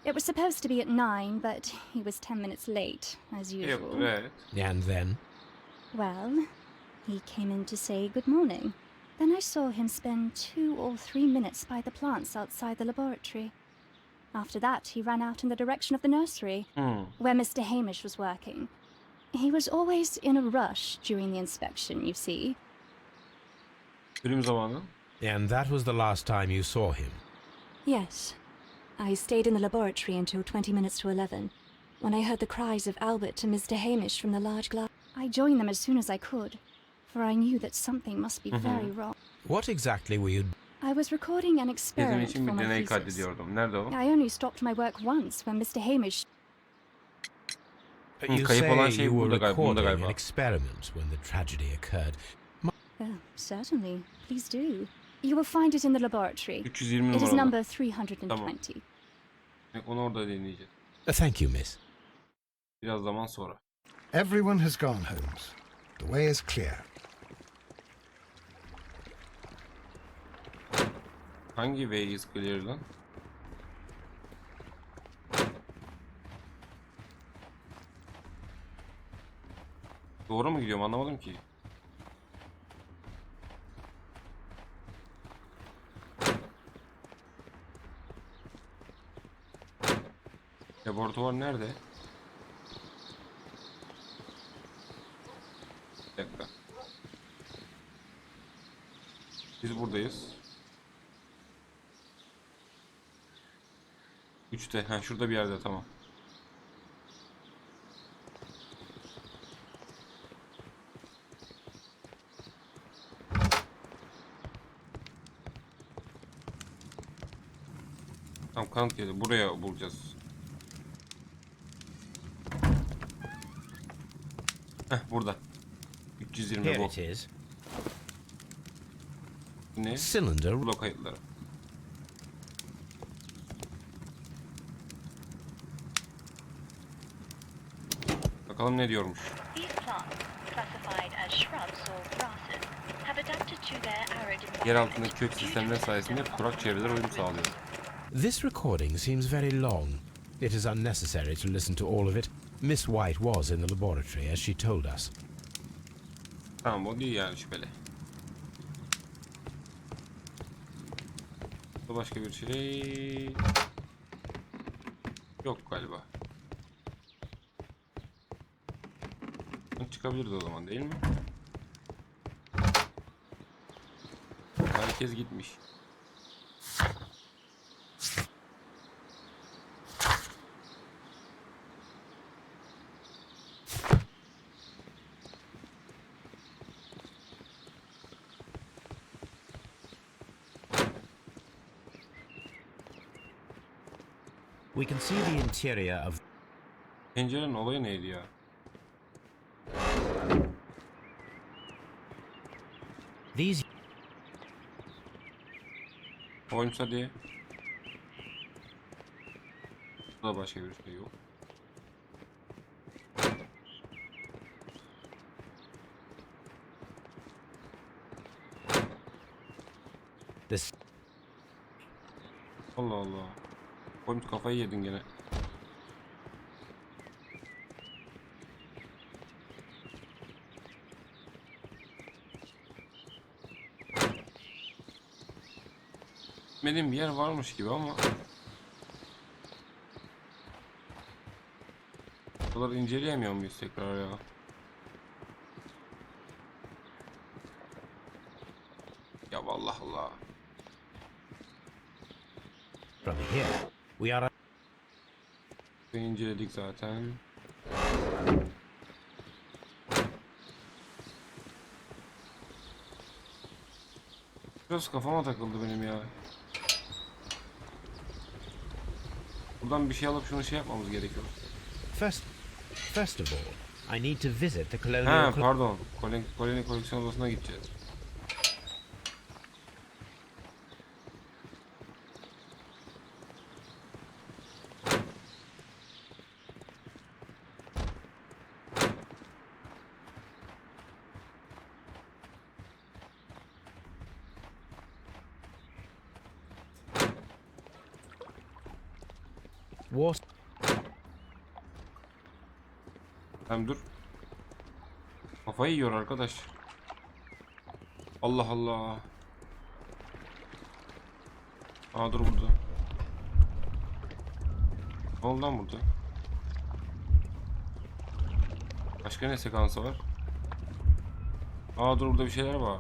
It was supposed to be at 9, but he was 10 minutes late, as usual. Evet. And then? Well, he came in to say good morning. Then I saw him spend 2 or 3 minutes by the plants outside the laboratory. After that, he ran out in the direction of the nursery, where Mr. Hamish was working. He was always in a rush during the inspection, you see. Ölüm zamanı. And that was the last time you saw him? Yes. I stayed in the laboratory until 20 minutes to 11, when I heard the cries of Albert and Mr. Hamish from the large glass. I joined them as soon as I could, for I knew that something must be very wrong. What exactly were you? I was recording an Gezim experiment için for bir my deney thesis. kaydediyordum. Nerede o? I only stopped my work once when Mr. Hamish. You kayıp olan say şey you were burada galiba. Bunda recording galiba. an experiment when the tragedy occurred. Certainly. Please do. You will find it in the laboratory. 320 It is numaralı. number 320. Tamam. Onu orada deneyeceğiz. Thank you, miss. Biraz zaman sonra. Everyone has gone, Holmes. The way is clear. Hangi way is clear lan? Doğru mu gidiyorum anlamadım ki. Laboratuvar nerede? Bir dakika. Biz buradayız. 3'te. Ha şurada bir yerde tamam. Tamam kanıt geldi. Buraya bulacağız. Heh burada. 320 Here bu. it is. Ne? Cylinder. Blok kayıtları. Bakalım ne diyormuş. These plants, classified as shrubs or grasses, have adapted to their arid Yer altındaki kök sistemler sayesinde kurak çevreler uyum sağlıyor. This recording seems very long. It is unnecessary to listen to all of it. Miss White was in the laboratory, as she told us. Tamam o değil yani şüpheli. Bu başka bir şey yok galiba. Çıkabiliriz o zaman değil mi? Herkes gitmiş. We can see the interior of... Pencerenin olayı neydi ya? These... Holmes diye. Burada başka bir şey yok. This... Allah Allah. Holmes kafayı yedin gene. Gitmediğim bir yer varmış gibi ama bu kadar inceleyemiyor muyuz tekrar ya? Ya vallahi Allah. From here, we are... İnceledik zaten. Biraz kafama takıldı benim ya. Buradan bir şey alıp şunu şey yapmamız gerekiyor. First of all, I need to visit the colonial... Ha pardon. Koloni koleksiyon odasına gideceğiz. What? Hem dur. Kafayı yiyor arkadaş. Allah Allah. Aa dur burada. Ne oldu lan burada? Başka ne sekansı var? Aa dur burada bir şeyler var.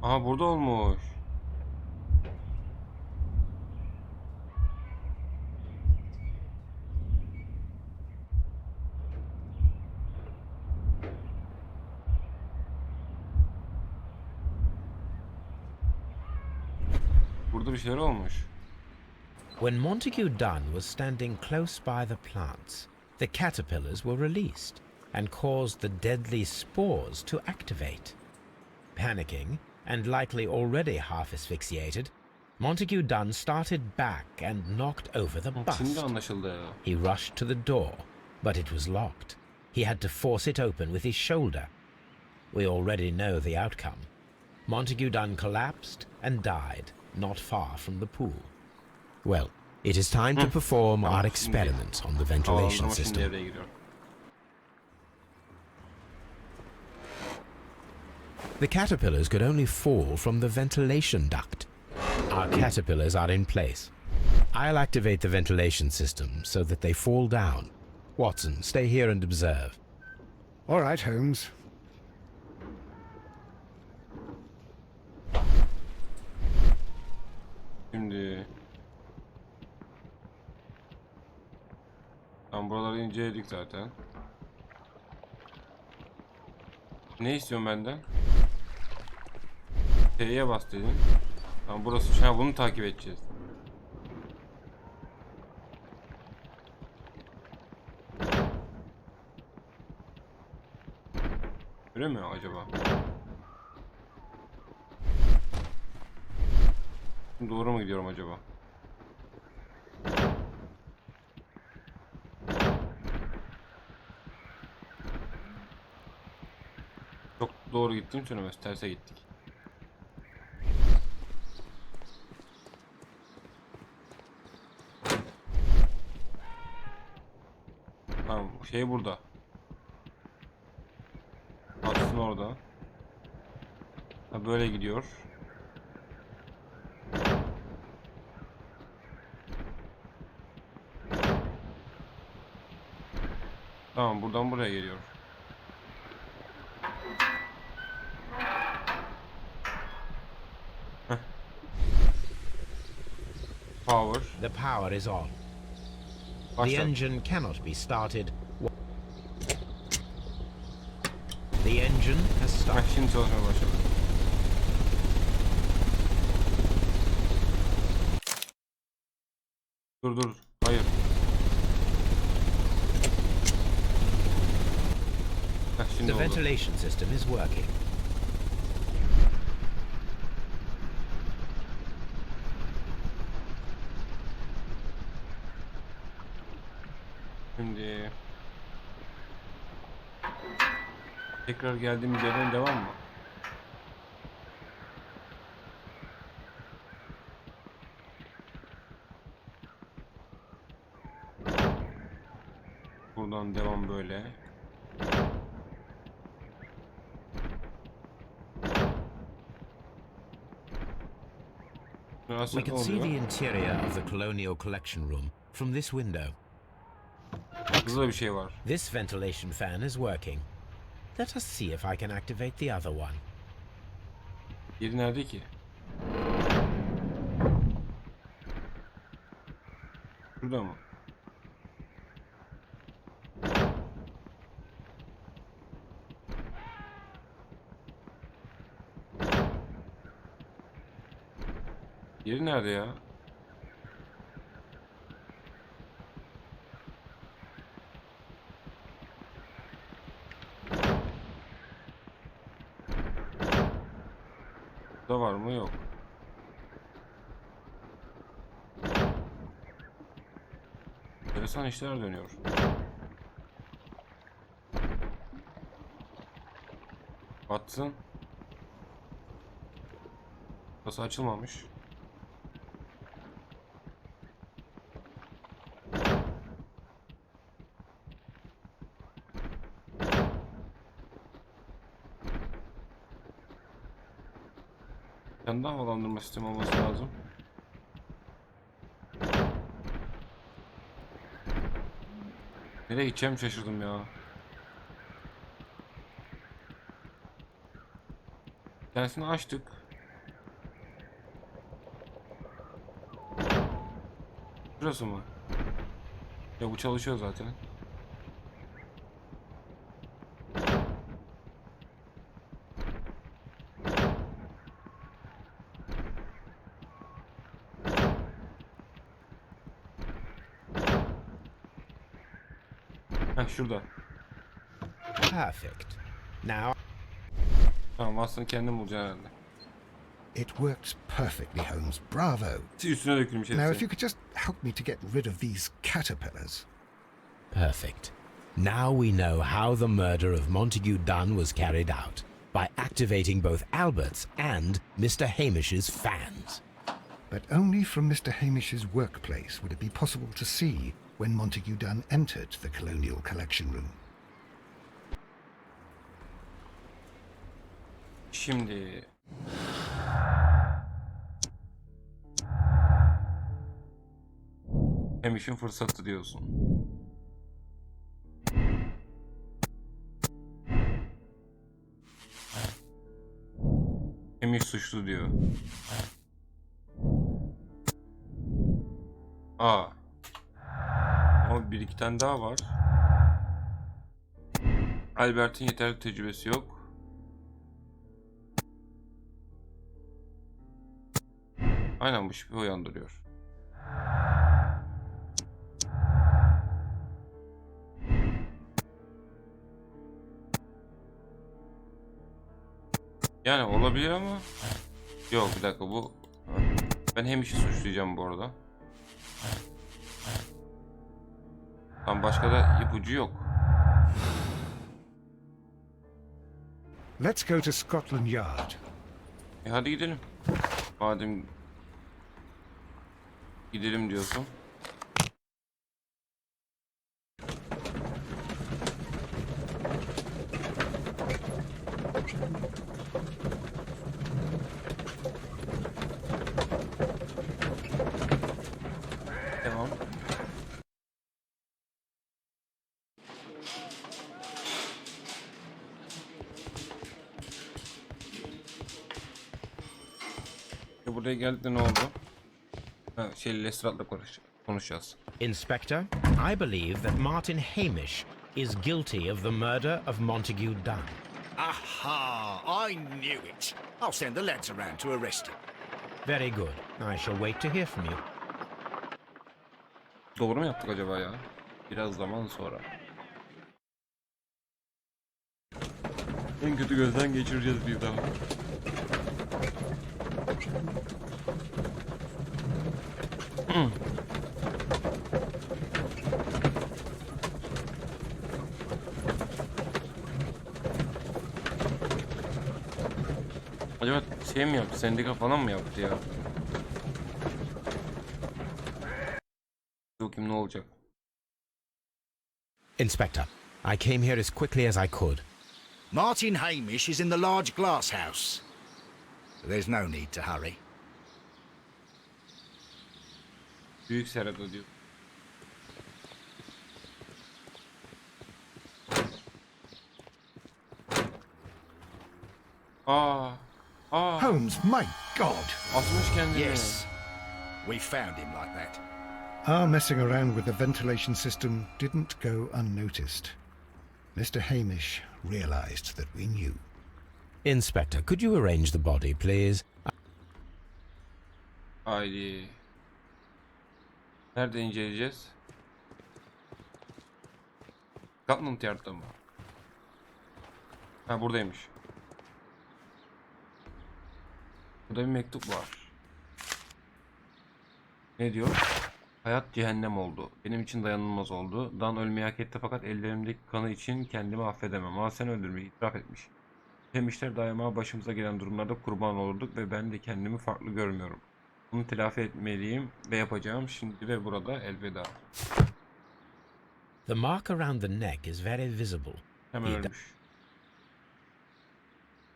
Aha burada olmuş. burada bir şeyler olmuş. When Montague Dunn was standing close by the plants, the caterpillars were released and caused the deadly spores to activate. Panicking, and likely already half asphyxiated, Montague Dunn started back and knocked over the Şimdi bust. anlaşıldı. He rushed to the door, but it was locked. He had to force it open with his shoulder. We already know the outcome. Montague Dunn collapsed and died not far from the pool. Well, it is time to perform our experiment on the ventilation Havalandırma şimdi system. devreye giriyor. The caterpillars could only fall from the ventilation duct. Our caterpillars are in place. I'll activate the ventilation system so that they fall down. Watson, stay here and observe. All right, Holmes. Şimdi tam buraları inceledik zaten. Ne istiyorsun benden? T'ye bas dedim. Tamam burası. Ha, bunu takip edeceğiz. Öyle mi acaba? Doğru mu gidiyorum acaba? Çok doğru gittim söylemez. Terse gittik. Tamam, şey burada. Atsın orada. Ha, böyle gidiyor. Tamam, buradan buraya geliyor. Heh. Power. The power is on. The Başla. engine cannot be started. The engine has Heh, started. şimdi çalışmaya başladı. Dur. Hayır. Heh, şimdi The oldu. ventilation system is working. Şimdi tekrar geldiğimiz yerden devam mı? Buradan devam böyle. Burası We ne can see the oluyor? interior of the Colonial Collection Room from this window. Burada bir şey var. This ventilation fan is working. Let us see if I can activate the other one. Yeri nerede ki? Burada mı? Yeri nerede ya? Burada var mı? Yok. Enteresan işler dönüyor. Watson. Burası açılmamış. Bir tane daha havalandırma sistemi olması lazım. Nereye gideceğim şaşırdım ya. Bir tanesini açtık. Şurası mı? Ya bu çalışıyor zaten. Ha şurada. Perfect. Now, Tamam, Watson kendim bulacağım herhalde. It worked perfectly, Holmes. Bravo. Üstüne dökülmüş Now, if hepsi. you could just help me to get rid of these caterpillars. perfect. Now we know how the murder of Montague Dunn was carried out, by activating both Albert's and Mr. Hamish's fans. But only from Mr. Hamish's workplace would it be possible to see when Montague Dunn entered the Colonial Collection Room. Şimdi hem işin fırsatı diyorsun. Hem iş suçlu diyor. Aa. Ama bir iki tane daha var. Albert'in yeterli tecrübesi yok. Aynen, bu şüphe uyandırıyor. Yani olabilir ama yok, bir dakika, bu ben hem işi suçlayacağım bu arada. Tam başka da ipucu yok. Let's go to Scotland Yard. Hadi gidelim. Madem gidelim diyorsun. Tamam. Buraya geldik de ne oldu? Ha, Lestrade'la konuşacağız. Inspector, I believe that Martin Hamish is guilty of the murder of Montague Dunn. Aha! I knew it. I'll send the lads around to arrest him. Very good. I shall wait to hear from you. Doğru mu yaptık acaba ya? Biraz zaman sonra. En kötü gözden geçireceğiz bir daha. Acaba şey mi yaptı? Sendika falan mı yaptı ya? Bakayım ne olacak. Inspector, I came here as quickly as I could. Martin Hamish is in the large glass house. There's no need to hurry. Büyük serada diyor. Aa. Holmes, my God! Asmış kendini. Yes. We found him like that. Our messing around with the ventilation system didn't go unnoticed. Mr. Hamish realized that we knew. Inspector, could you arrange the body, please? Haydi. Nerede inceleyeceğiz? Scotland Yard'da mı? Ha, buradaymış. Burada bir mektup var. Ne diyor? Hayat cehennem oldu. Benim için dayanılmaz oldu. Dan ölmeyi hak etti fakat ellerimdeki kanı için kendimi affedemem. Ama sen öldürmeyi itiraf etmiş. Demişler daima başımıza gelen durumlarda kurban olurduk ve ben de kendimi farklı görmüyorum. Bunu telafi etmeliyim ve yapacağım şimdi ve burada. Elveda. The mark around the neck is very visible. Hemen ölmüş.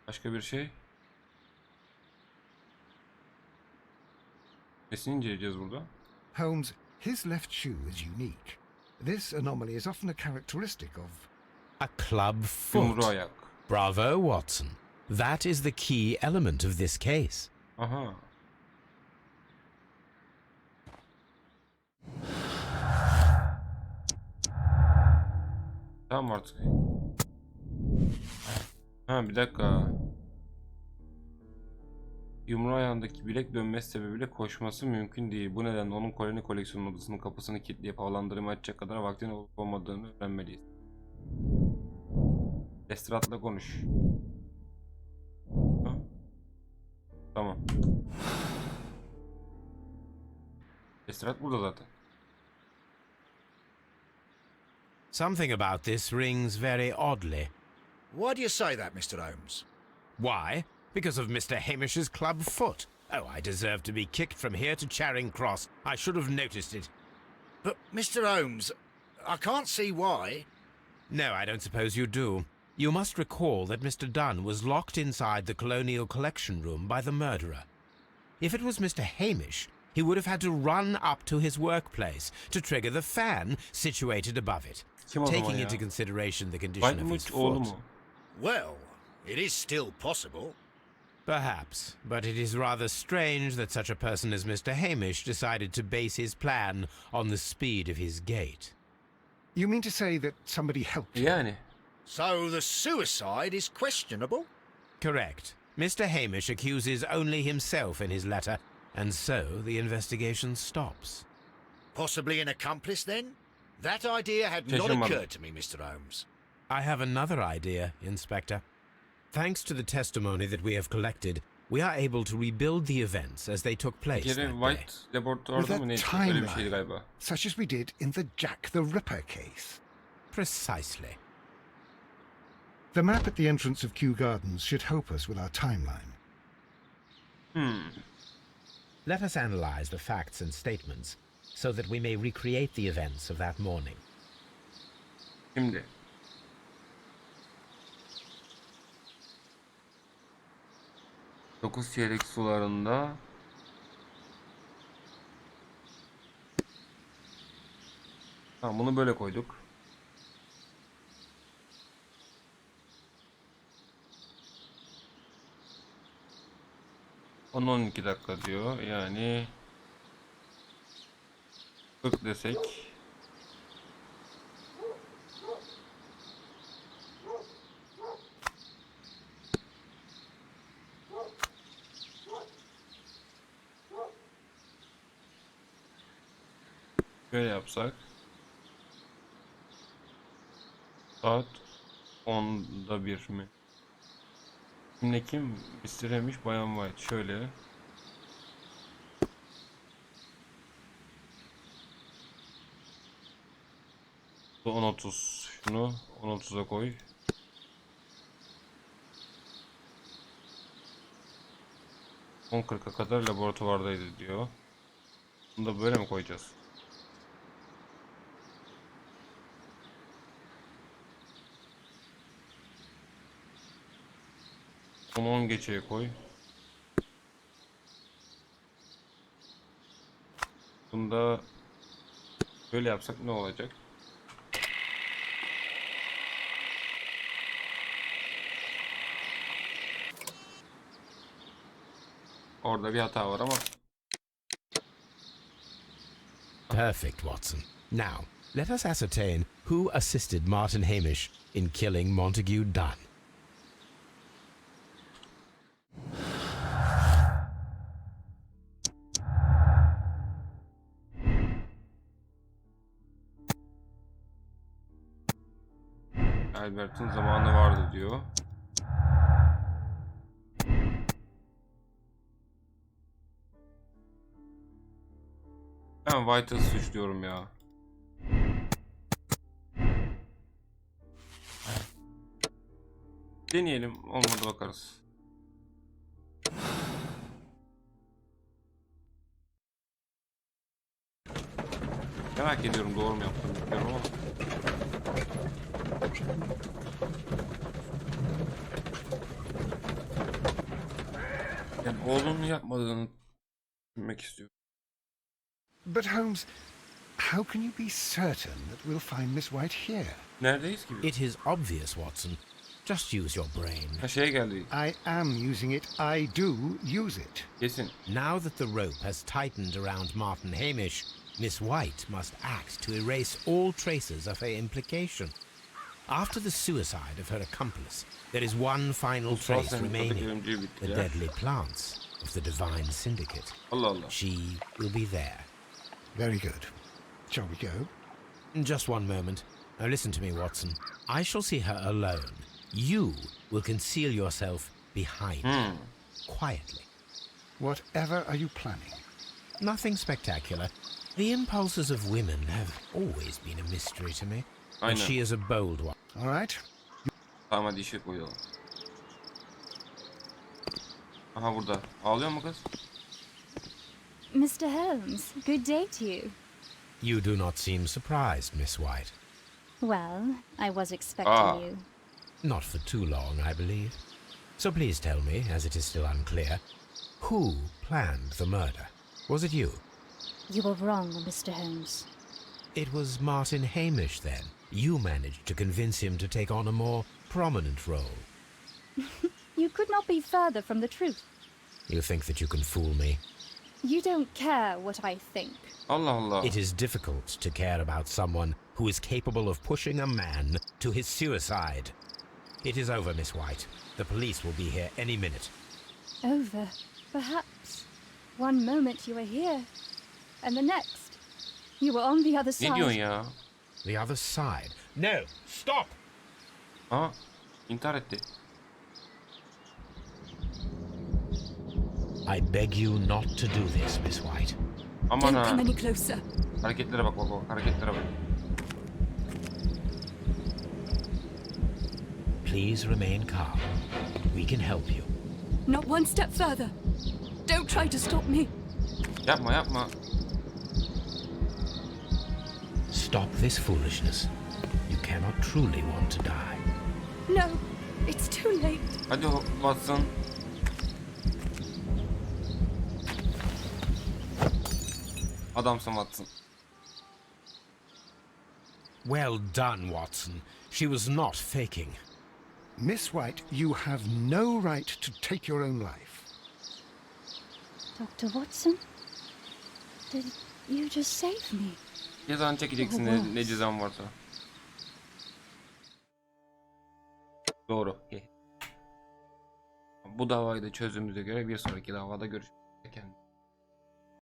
Başka bir şey? Nesini inceleyeceğiz burada? Holmes, his left shoe is unique. This anomaly is often a characteristic of... A club Yumru foot. ayak. Bravo, Watson. That is the key element of this case. Aha. Tamam artık. Ha, bir dakika. Yumru ayağındaki bilek dönmesi sebebiyle koşması mümkün değil. Bu nedenle onun koloni koleksiyon odasının kapısını kilitleyip havalandırmayı açacak kadar vaktinin olup olmadığını öğrenmeliyiz. Estrat'la konuş. Ha? Tamam. Estrat burada zaten. Something about this rings very oddly. Why do you say that, Mr. Holmes? Why? Because of Mr. Hamish's club foot. Oh, I deserve to be kicked from here to Charing Cross. I should have noticed it. But, Mr. Holmes, I can't see why. No, I don't suppose you do. You must recall that Mr. Dunn was locked inside the Colonial Collection Room by the murderer. If it was Mr. Hamish, he would have had to run up to his workplace to trigger the fan situated above it, Kim o zaman taking ya? into consideration the condition White of mı his oğlu foot. mu? Well, it is still possible. Perhaps, but it is rather strange that such a person as Mr. Hamish decided to base his plan on the speed of his gait. You mean to say that somebody helped you? Yani. So the suicide is questionable? Correct. Mr. Hamish accuses only himself in his letter, and so the investigation stops. Possibly an accomplice, then? That idea had not Şaşırmadım. occurred to me, Mr. Holmes. I have another idea, Inspector. Thanks to the testimony that we have collected, we are able to rebuild the events as they took Bir place kere that day. White With laboratuvarda a mı neydi? Öyle bir şeydi timeline, galiba. such as we did in the Jack the Ripper case. Precisely. The map at the entrance of Kew Gardens should help us with our timeline. Let us analyze the facts and statements so that we may recreate the events of that morning. Şimdi. Dokuz çeyrek sularında tamam, bunu böyle koyduk. On 12 dakika diyor. Yani 40 desek. Böyle yapsak. Saat 10'da 1 mi? Şimdi kim istemiş? Bayan White. Şöyle. Bu 10.30. Şunu 10.30'a koy. On 40'a kadar laboratuvardaydı diyor. Bunu da böyle mi koyacağız? Onu 10 geçeye koy. Bunda böyle yapsak ne olacak? Orada bir hata var ama. Perfect, Watson. Now, let us ascertain who assisted Martin Hamish in killing Montague Dunn. Albert'in zamanı vardı diyor. Ben White'ı suçluyorum ya. Deneyelim, olmadı bakarız. Merak ediyorum doğru mu yaptım bilmiyorum ama. Yani oğlunun yapmadığını düşünmek istiyorum. But Holmes, how can you be certain that we'll find Miss White here? Neredeyiz gibi? It is obvious, Watson. Just use your brain. Ha, şeye geldi. I am using it. I do use it. Kesin. Now that the rope has tightened around Martin Hamish, Miss White must act to erase all traces of her implication. After the suicide of her accomplice, there is one final trace remaining, the deadly plants of the Divine Syndicate. Allah Allah. She will be there. Very good. Shall we go? Just one moment. Now listen to me, Watson. I shall see her alone. You will conceal yourself behind her, quietly. Whatever are you planning? Nothing spectacular. The impulses of women have always been a mystery to me. Aynen. And she is a bold one. All right. Tamam hadi ışık koyalım. Aha burada. Ağlıyor mu kız? Mr. Holmes, good day to you. You do not seem surprised, Miss White. Well, I was expecting you. Not for too long, I believe. So please tell me, as it is still unclear, who planned the murder? Was it you? You were wrong, Mr. Holmes. It was Martin Hamish, then. You managed to convince him to take on a more prominent role. You could not be further from the truth. You think that you can fool me? You don't care what I think. Allah Allah. It is difficult to care about someone who is capable of pushing a man to his suicide. It is over, Miss White. The police will be here any minute. Over, perhaps. One moment you were here, and the next, you were on the other Ne diyorsun side. ya? The other side. No! Stop! Aha. İntihar etti. I beg you not to do this, Miss White. Aman Don't ha. come any closer. Hareketlere bak bak bak. Hareketlere bak. Please remain calm. We can help you. Not one step further. Don't try to stop me. Yapma yapma. Stop this foolishness. You cannot truly want to die. No, it's too late. Hadi Watson. Adamsın Watson. Well done, Watson. She was not faking. Miss White, you have no right to take your own life. Dr. Watson? Did you just save me? Cezanı çekeceksin ne cezan varsa. Doğru. Bu davayı da çözdüğümüze göre bir sonraki davada görüşmek üzere.